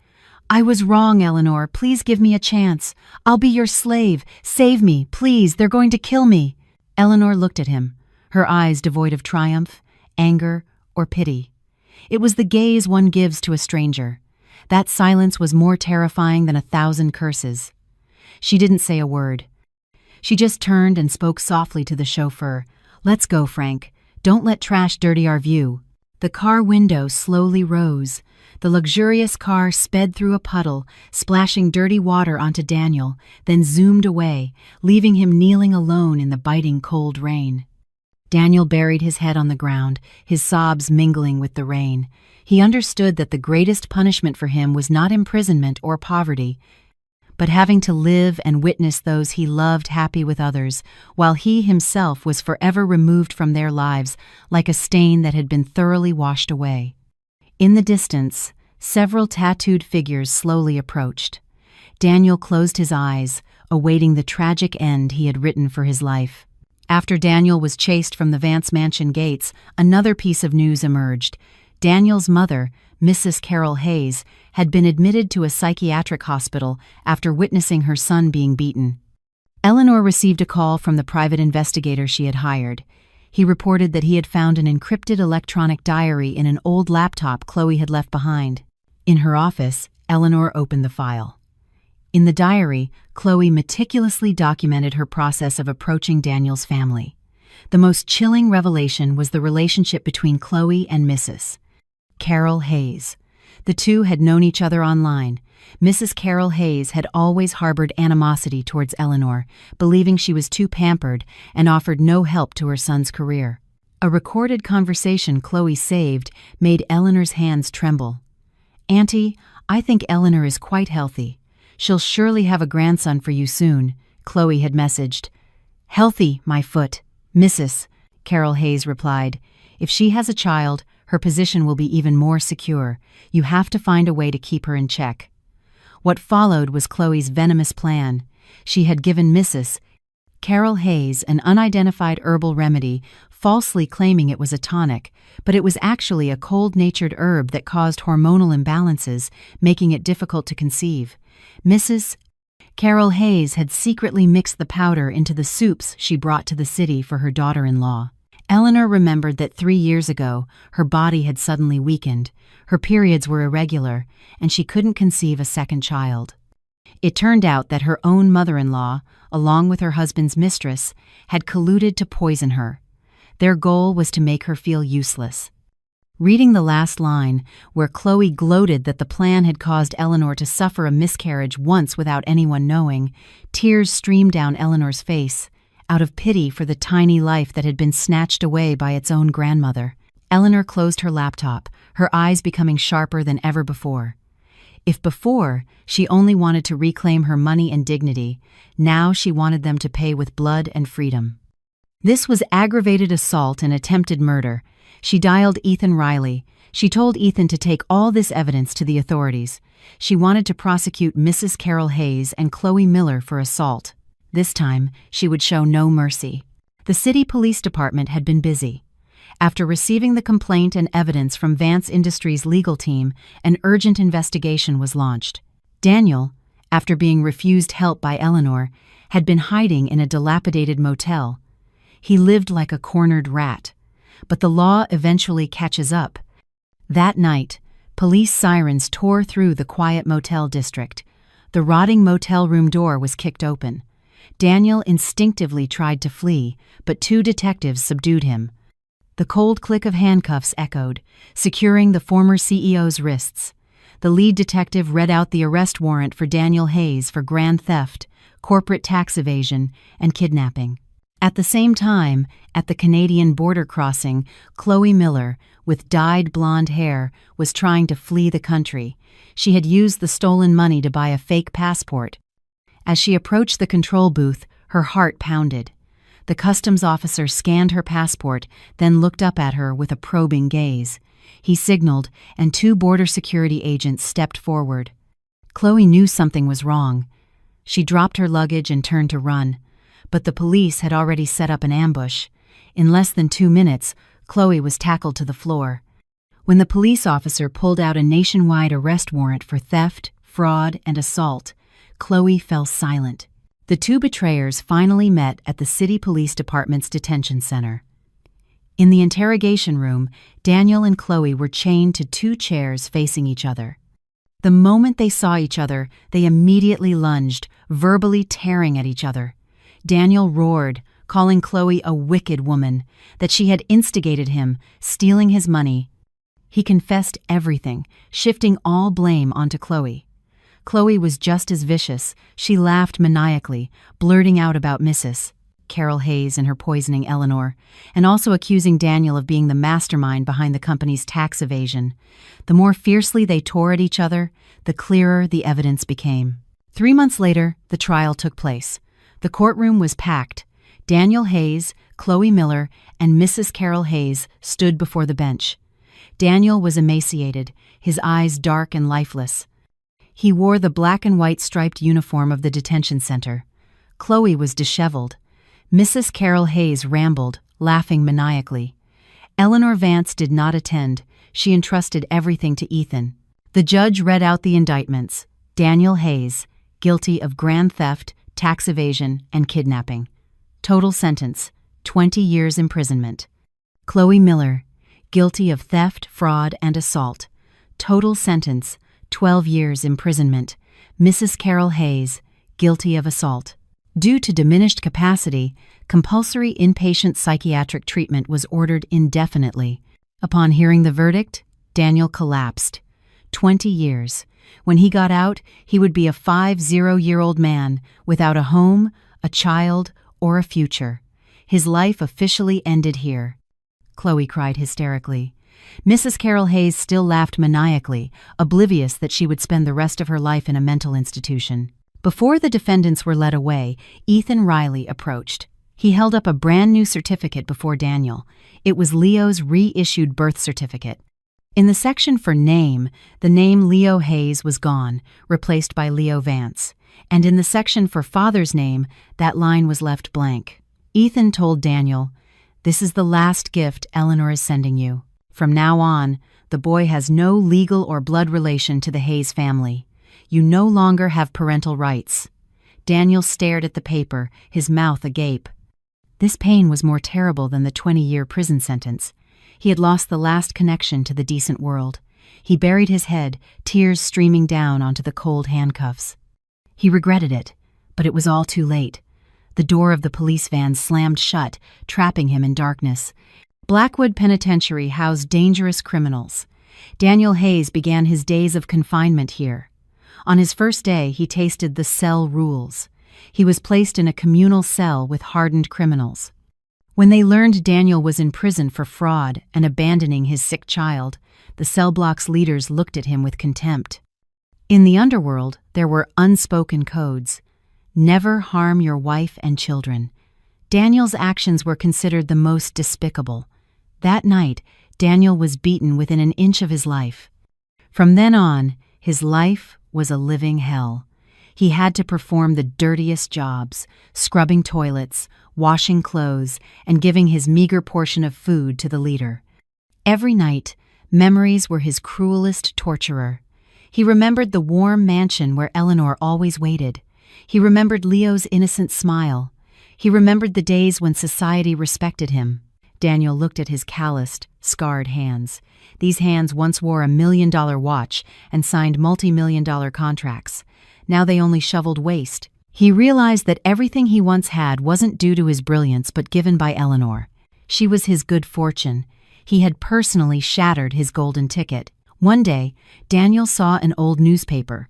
"I was wrong, Eleanor. Please give me a chance. I'll be your slave. Save me, please. They're going to kill me." Eleanor looked at him, her eyes devoid of triumph, anger, or pity. It was the gaze one gives to a stranger. That silence was more terrifying than 1,000 curses. She didn't say a word. She just turned and spoke softly to the chauffeur. "Let's go, Frank. Don't let trash dirty our view." The car window slowly rose. The luxurious car sped through a puddle, splashing dirty water onto Daniel, then zoomed away, leaving him kneeling alone in the biting cold rain. Daniel buried his head on the ground, his sobs mingling with the rain. He understood that the greatest punishment for him was not imprisonment or poverty, but having to live and witness those he loved happy with others, while he himself was forever removed from their lives like a stain that had been thoroughly washed away. In the distance, several tattooed figures slowly approached. Daniel closed his eyes, awaiting the tragic end he had written for his life. After Daniel was chased from the Vance mansion gates, another piece of news emerged. Daniel's mother, Mrs. Carol Hayes, had been admitted to a psychiatric hospital after witnessing her son being beaten. Eleanor received a call from the private investigator she had hired. He reported that he had found an encrypted electronic diary in an old laptop Chloe had left behind. In her office, Eleanor opened the file. In the diary, Chloe meticulously documented her process of approaching Daniel's family. The most chilling revelation was the relationship between Chloe and Mrs. Carol Hayes. The two had known each other online. Mrs. Carol Hayes had always harbored animosity towards Eleanor, believing she was too pampered and offered no help to her son's career. A recorded conversation Chloe saved made Eleanor's hands tremble. "Auntie, I think Eleanor is quite healthy. She'll surely have a grandson for you soon," Chloe had messaged. "Healthy, my foot, Mrs." Carol Hayes replied. "If she has a child, her position will be even more secure. You have to find a way to keep her in check." What followed was Chloe's venomous plan. She had given Mrs. Carol Hayes an unidentified herbal remedy, falsely claiming it was a tonic, but it was actually a cold-natured herb that caused hormonal imbalances, making it difficult to conceive. Mrs. Carol Hayes had secretly mixed the powder into the soups she brought to the city for her daughter-in-law. Eleanor remembered that 3 years ago, her body had suddenly weakened, her periods were irregular, and she couldn't conceive a second child. It turned out that her own mother-in-law, along with her husband's mistress, had colluded to poison her. Their goal was to make her feel useless. Reading the last line, where Chloe gloated that the plan had caused Eleanor to suffer a miscarriage once without anyone knowing, tears streamed down Eleanor's face, out of pity for the tiny life that had been snatched away by its own grandmother. Eleanor closed her laptop, her eyes becoming sharper than ever before. If before, she only wanted to reclaim her money and dignity, now she wanted them to pay with blood and freedom. This was aggravated assault and attempted murder. She dialed Ethan Riley. She told Ethan to take all this evidence to the authorities. She wanted to prosecute Mrs. Carol Hayes and Chloe Miller for assault. This time, she would show no mercy. The city police department had been busy. After receiving the complaint and evidence from Vance Industries' legal team, an urgent investigation was launched. Daniel, after being refused help by Eleanor, had been hiding in a dilapidated motel. He lived like a cornered rat. But the law eventually catches up. That night, police sirens tore through the quiet motel district. The rotting motel room door was kicked open. Daniel instinctively tried to flee, but 2 detectives subdued him. The cold click of handcuffs echoed, securing the former CEO's wrists. The lead detective read out the arrest warrant for Daniel Hayes for grand theft, corporate tax evasion, and kidnapping. At the same time, at the Canadian border crossing, Chloe Miller, with dyed blonde hair, was trying to flee the country. She had used the stolen money to buy a fake passport. As she approached the control booth, her heart pounded. The customs officer scanned her passport, then looked up at her with a probing gaze. He signaled, and 2 border security agents stepped forward. Chloe knew something was wrong. She dropped her luggage and turned to run. But the police had already set up an ambush. In less than 2 minutes, Chloe was tackled to the floor. When the police officer pulled out a nationwide arrest warrant for theft, fraud, and assault, Chloe fell silent. The 2 betrayers finally met at the city police department's detention center. In the interrogation room, Daniel and Chloe were chained to 2 chairs facing each other. The moment they saw each other, they immediately lunged, verbally tearing at each other. Daniel roared, calling Chloe a wicked woman, that she had instigated him, stealing his money. He confessed everything, shifting all blame onto Chloe. Chloe was just as vicious. She laughed maniacally, blurting out about Mrs. Carol Hayes and her poisoning Eleanor, and also accusing Daniel of being the mastermind behind the company's tax evasion. The more fiercely they tore at each other, the clearer the evidence became. 3 months later, the trial took place. The courtroom was packed. Daniel Hayes, Chloe Miller, and Mrs. Carol Hayes stood before the bench. Daniel was emaciated, his eyes dark and lifeless. He wore the black and white striped uniform of the detention center. Chloe was disheveled. Mrs. Carol Hayes rambled, laughing maniacally. Eleanor Vance did not attend. She entrusted everything to Ethan. The judge read out the indictments. Daniel Hayes, guilty of grand theft, tax evasion, and kidnapping. Total sentence, 20 years imprisonment. Chloe Miller, guilty of theft, fraud, and assault. Total sentence, 12 years imprisonment. Mrs. Carol Hayes, guilty of assault. Due to diminished capacity, compulsory inpatient psychiatric treatment was ordered indefinitely. Upon hearing the verdict, Daniel collapsed. 20 years. When he got out, he would be a 50-year-old man without a home, a child, or a future. His life officially ended here. Chloe cried hysterically. Mrs. Carol Hayes still laughed maniacally, oblivious that she would spend the rest of her life in a mental institution. Before the defendants were led away, Ethan Riley approached. He held up a brand new certificate before Daniel. It was Leo's reissued birth certificate. In the section for name, the name Leo Hayes was gone, replaced by Leo Vance. And in the section for father's name, that line was left blank. Ethan told Daniel, "This is the last gift Eleanor is sending you. From now on, the boy has no legal or blood relation to the Hayes family. You no longer have parental rights." Daniel stared at the paper, his mouth agape. This pain was more terrible than the 20-year prison sentence. He had lost the last connection to the decent world. He buried his head, tears streaming down onto the cold handcuffs. He regretted it, but it was all too late. The door of the police van slammed shut, trapping him in darkness. Blackwood Penitentiary housed dangerous criminals. Daniel Hayes began his days of confinement here. On his first day, he tasted the cell rules. He was placed in a communal cell with hardened criminals. When they learned Daniel was in prison for fraud and abandoning his sick child, the cell block's leaders looked at him with contempt. In the underworld, there were unspoken codes. Never harm your wife and children. Daniel's actions were considered the most despicable. That night, Daniel was beaten within an inch of his life. From then on, his life was a living hell. He had to perform the dirtiest jobs, scrubbing toilets, washing clothes, and giving his meager portion of food to the leader. Every night, memories were his cruelest torturer. He remembered the warm mansion where Eleanor always waited. He remembered Leo's innocent smile. He remembered the days when society respected him. Daniel looked at his calloused, scarred hands. These hands once wore a $1 million watch and signed multi-million-dollar contracts. Now they only shoveled waste. He realized that everything he once had wasn't due to his brilliance but given by Eleanor. She was his good fortune. He had personally shattered his golden ticket. One day, Daniel saw an old newspaper.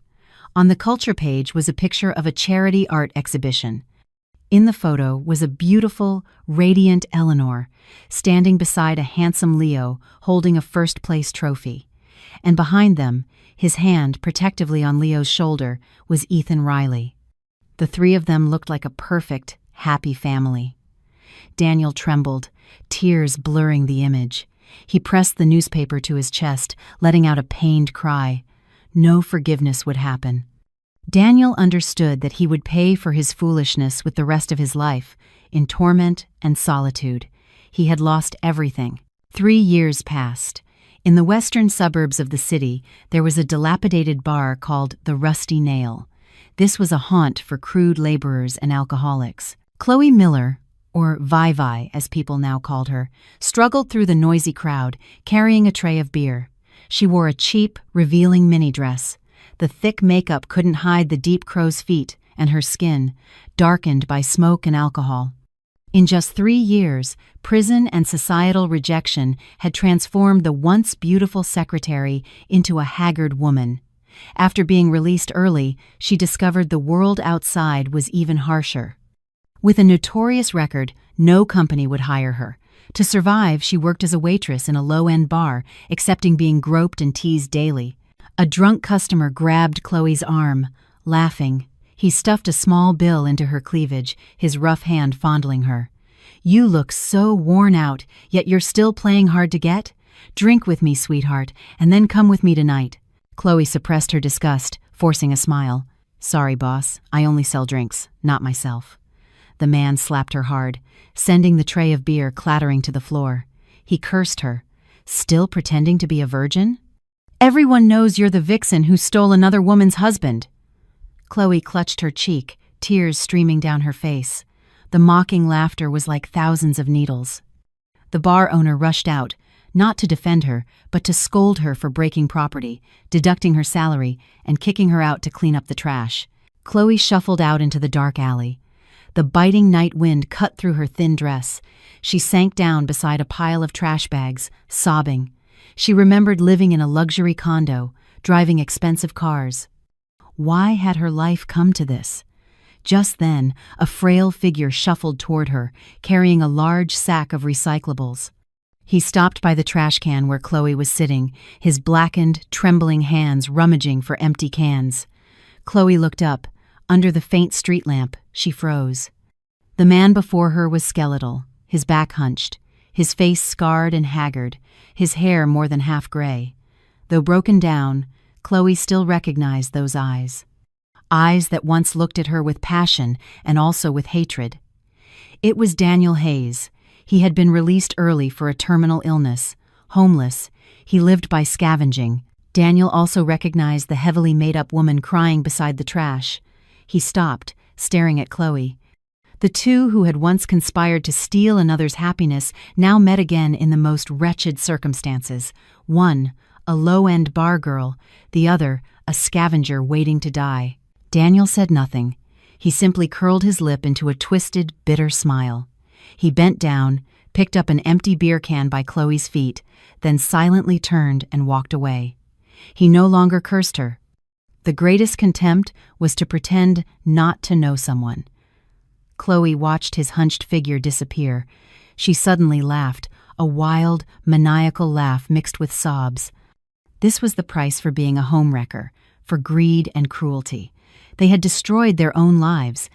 On the culture page was a picture of a charity art exhibition. In the photo was a beautiful, radiant Eleanor, standing beside a handsome Leo holding a first-place trophy. And behind them, his hand protectively on Leo's shoulder, was Ethan Riley. The three of them looked like a perfect, happy family. Daniel trembled, tears blurring the image. He pressed the newspaper to his chest, letting out a pained cry. No forgiveness would happen. Daniel understood that he would pay for his foolishness with the rest of his life, in torment and solitude. He had lost everything. 3 years passed. In the western suburbs of the city, there was a dilapidated bar called the Rusty Nail. This was a haunt for crude laborers and alcoholics. Chloe Miller, or Vi as people now called her, struggled through the noisy crowd, carrying a tray of beer. She wore a cheap, revealing mini dress. The thick makeup couldn't hide the deep crow's feet and her skin, darkened by smoke and alcohol. In just 3 years, prison and societal rejection had transformed the once beautiful secretary into a haggard woman. After being released early, she discovered the world outside was even harsher. With a notorious record, no company would hire her. To survive, she worked as a waitress in a low-end bar, accepting being groped and teased daily. A drunk customer grabbed Chloe's arm, laughing. He stuffed a small bill into her cleavage, his rough hand fondling her. "You look so worn out, yet you're still playing hard to get? Drink with me, sweetheart, and then come with me tonight." Chloe suppressed her disgust, forcing a smile. "Sorry, boss, I only sell drinks, not myself." The man slapped her hard, sending the tray of beer clattering to the floor. He cursed her. "Still pretending to be a virgin? Everyone knows you're the vixen who stole another woman's husband." Chloe clutched her cheek, tears streaming down her face. The mocking laughter was like thousands of needles. The bar owner rushed out, not to defend her, but to scold her for breaking property, deducting her salary, and kicking her out to clean up the trash. Chloe shuffled out into the dark alley. The biting night wind cut through her thin dress. She sank down beside a pile of trash bags, sobbing. She remembered living in a luxury condo, driving expensive cars. Why had her life come to this? Just then, a frail figure shuffled toward her, carrying a large sack of recyclables. He stopped by the trash can where Chloe was sitting, his blackened, trembling hands rummaging for empty cans. Chloe looked up. Under the faint street lamp, she froze. The man before her was skeletal, his back hunched, his face scarred and haggard, his hair more than half gray. Though broken down, Chloe still recognized those eyes. Eyes that once looked at her with passion and also with hatred. It was Daniel Hayes. He had been released early for a terminal illness. Homeless, he lived by scavenging. Daniel also recognized the heavily made-up woman crying beside the trash. He stopped, staring at Chloe. The two who had once conspired to steal another's happiness now met again in the most wretched circumstances. One, a low-end bar girl, the other, a scavenger waiting to die. Daniel said nothing. He simply curled his lip into a twisted, bitter smile. He bent down, picked up an empty beer can by Chloe's feet, then silently turned and walked away. He no longer cursed her. The greatest contempt was to pretend not to know someone. Chloe watched his hunched figure disappear. She suddenly laughed, a wild, maniacal laugh mixed with sobs. This was the price for being a homewrecker, for greed and cruelty. They had destroyed their own lives.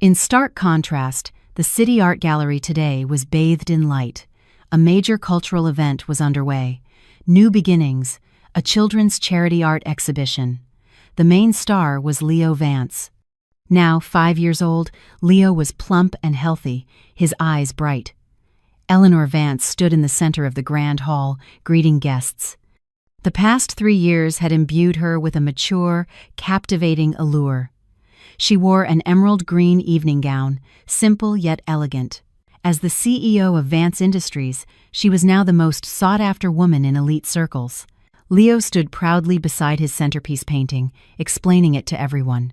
In stark contrast, the City Art Gallery today was bathed in light. A major cultural event was underway. New Beginnings, a children's charity art exhibition. The main star was Leo Vance. Now 5 years old, Leo was plump and healthy, his eyes bright. Eleanor Vance stood in the center of the grand hall, greeting guests. The past 3 years had imbued her with a mature, captivating allure. She wore an emerald green evening gown, simple yet elegant. As the CEO of Vance Industries, she was now the most sought-after woman in elite circles. Leo stood proudly beside his centerpiece painting, explaining it to everyone.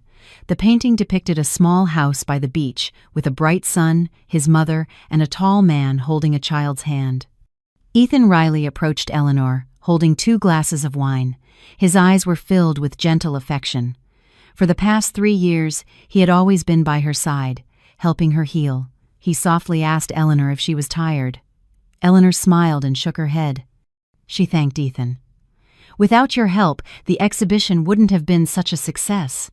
The painting depicted a small house by the beach, with a bright sun, his mother, and a tall man holding a child's hand. Ethan Riley approached Eleanor, holding 2 glasses of wine. His eyes were filled with gentle affection. For the past 3 years, he had always been by her side, helping her heal. He softly asked Eleanor if she was tired. Eleanor smiled and shook her head. She thanked Ethan. "Without your help, the exhibition wouldn't have been such a success."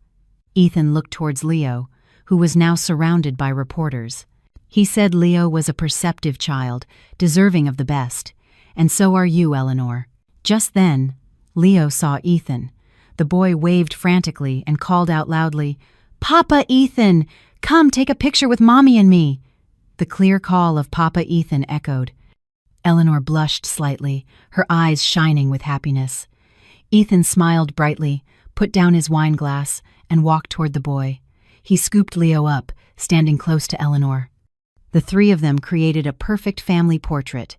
Ethan looked towards Leo, who was now surrounded by reporters. He said Leo was a perceptive child, deserving of the best. "And so are you, Eleanor." Just then, Leo saw Ethan. The boy waved frantically and called out loudly, "Papa Ethan! Come take a picture with Mommy and me!" The clear call of Papa Ethan echoed. Eleanor blushed slightly, her eyes shining with happiness. Ethan smiled brightly, put down his wine glass, and walked toward the boy. He scooped Leo up, standing close to Eleanor. The 3 of them created a perfect family portrait.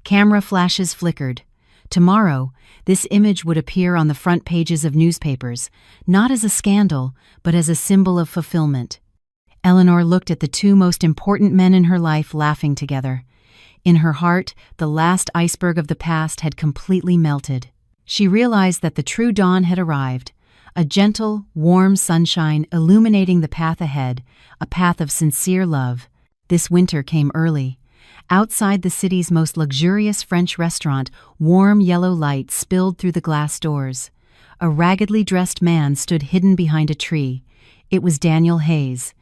Camera flashes flickered. Tomorrow, this image would appear on the front pages of newspapers, not as a scandal, but as a symbol of fulfillment. Eleanor looked at the two most important men in her life laughing together. In her heart, the last iceberg of the past had completely melted. She realized that the true dawn had arrived, a gentle, warm sunshine illuminating the path ahead, a path of sincere love. This winter came early. Outside the city's most luxurious French restaurant, warm yellow light spilled through the glass doors. A raggedly dressed man stood hidden behind a tree. It was Daniel Hayes.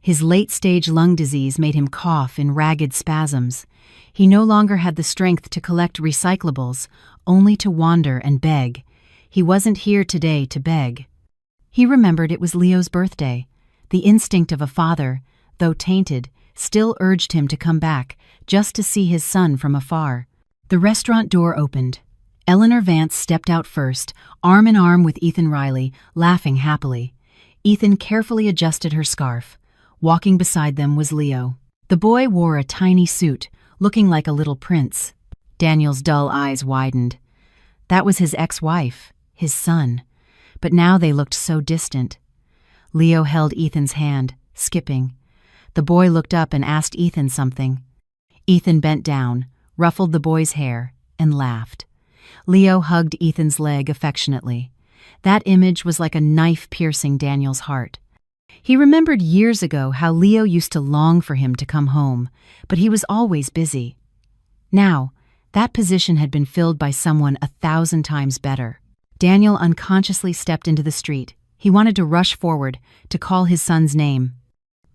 His late-stage lung disease made him cough in ragged spasms. He no longer had the strength to collect recyclables, only to wander and beg. He wasn't here today to beg. He remembered it was Leo's birthday. The instinct of a father, though tainted, still urged him to come back, just to see his son from afar. The restaurant door opened. Eleanor Vance stepped out first, arm in arm with Ethan Riley, laughing happily. Ethan carefully adjusted her scarf. Walking beside them was Leo. The boy wore a tiny suit, looking like a little prince. Daniel's dull eyes widened. That was his ex-wife, his son. But now they looked so distant. Leo held Ethan's hand, skipping. The boy looked up and asked Ethan something. Ethan bent down, ruffled the boy's hair, and laughed. Leo hugged Ethan's leg affectionately. That image was like a knife piercing Daniel's heart. He remembered years ago how Leo used to long for him to come home, but he was always busy. Now, that position had been filled by someone 1,000 times better. Daniel unconsciously stepped into the street. He wanted to rush forward, to call his son's name.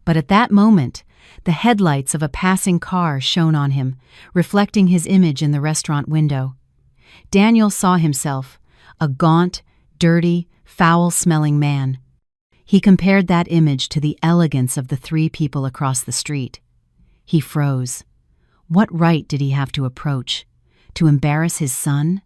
But at that moment, the headlights of a passing car shone on him, reflecting his image in the restaurant window. Daniel saw himself, a gaunt, dirty, foul-smelling man. He compared that image to the elegance of the three people across the street. He froze. What right did he have to approach? To embarrass his son?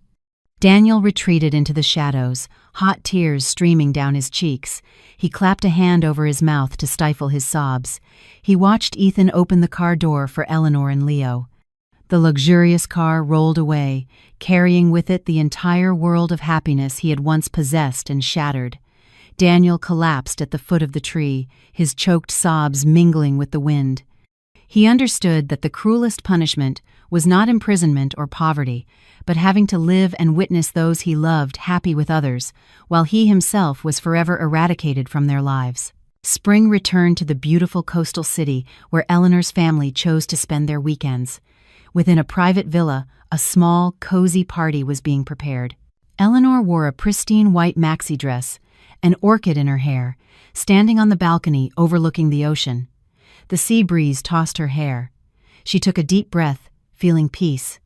Daniel retreated into the shadows, hot tears streaming down his cheeks. He clapped a hand over his mouth to stifle his sobs. He watched Ethan open the car door for Eleanor and Leo. The luxurious car rolled away, carrying with it the entire world of happiness he had once possessed and shattered. Daniel collapsed at the foot of the tree, his choked sobs mingling with the wind. He understood that the cruelest punishment was not imprisonment or poverty, but having to live and witness those he loved happy with others, while he himself was forever eradicated from their lives. Spring returned to the beautiful coastal city where Eleanor's family chose to spend their weekends. Within a private villa, a small, cozy party was being prepared. Eleanor wore a pristine white maxi dress, an orchid in her hair, standing on the balcony overlooking the ocean. The sea breeze tossed her hair. She took a deep breath, feeling peace.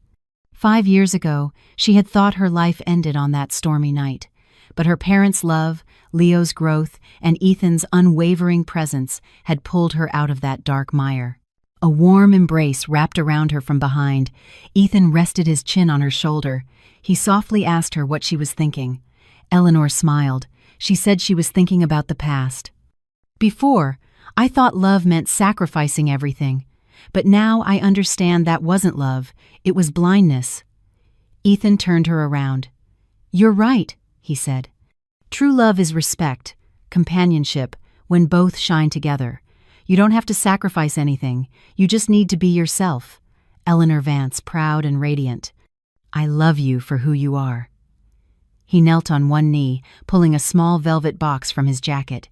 5 years ago, she had thought her life ended on that stormy night. But her parents' love, Leo's growth, and Ethan's unwavering presence had pulled her out of that dark mire. A warm embrace wrapped around her from behind. Ethan rested his chin on her shoulder. He softly asked her what she was thinking. Eleanor smiled. She said she was thinking about the past. Before, I thought love meant sacrificing everything. But now I understand that wasn't love, it was blindness. Ethan turned her around. You're right, he said. True love is respect, companionship, when both shine together. You don't have to sacrifice anything, you just need to be yourself. Eleanor Vance, proud and radiant. I love you for who you are. He knelt on one knee, pulling a small velvet box from his jacket.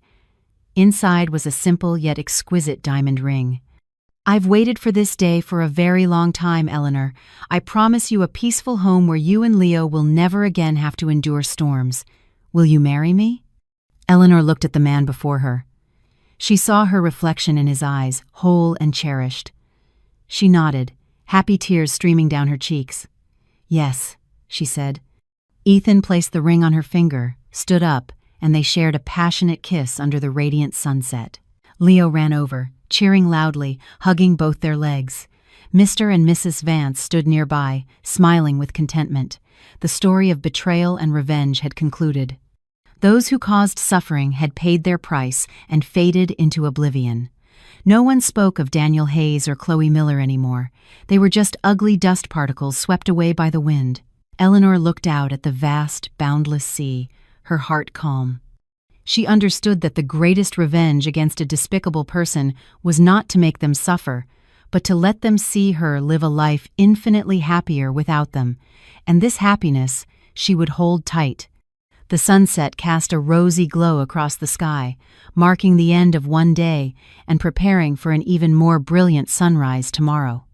Inside was a simple yet exquisite diamond ring. I've waited for this day for a very long time, Eleanor. I promise you a peaceful home where you and Leo will never again have to endure storms. Will you marry me? Eleanor looked at the man before her. She saw her reflection in his eyes, whole and cherished. She nodded, happy tears streaming down her cheeks. Yes, she said. Ethan placed the ring on her finger, stood up, and they shared a passionate kiss under the radiant sunset. Leo ran over, cheering loudly, hugging both their legs. Mr. and Mrs. Vance stood nearby, smiling with contentment. The story of betrayal and revenge had concluded. Those who caused suffering had paid their price and faded into oblivion. No one spoke of Daniel Hayes or Chloe Miller anymore. They were just ugly dust particles swept away by the wind. Eleanor looked out at the vast, boundless sea, her heart calm. She understood that the greatest revenge against a despicable person was not to make them suffer, but to let them see her live a life infinitely happier without them, and this happiness she would hold tight. The sunset cast a rosy glow across the sky, marking the end of one day and preparing for an even more brilliant sunrise tomorrow.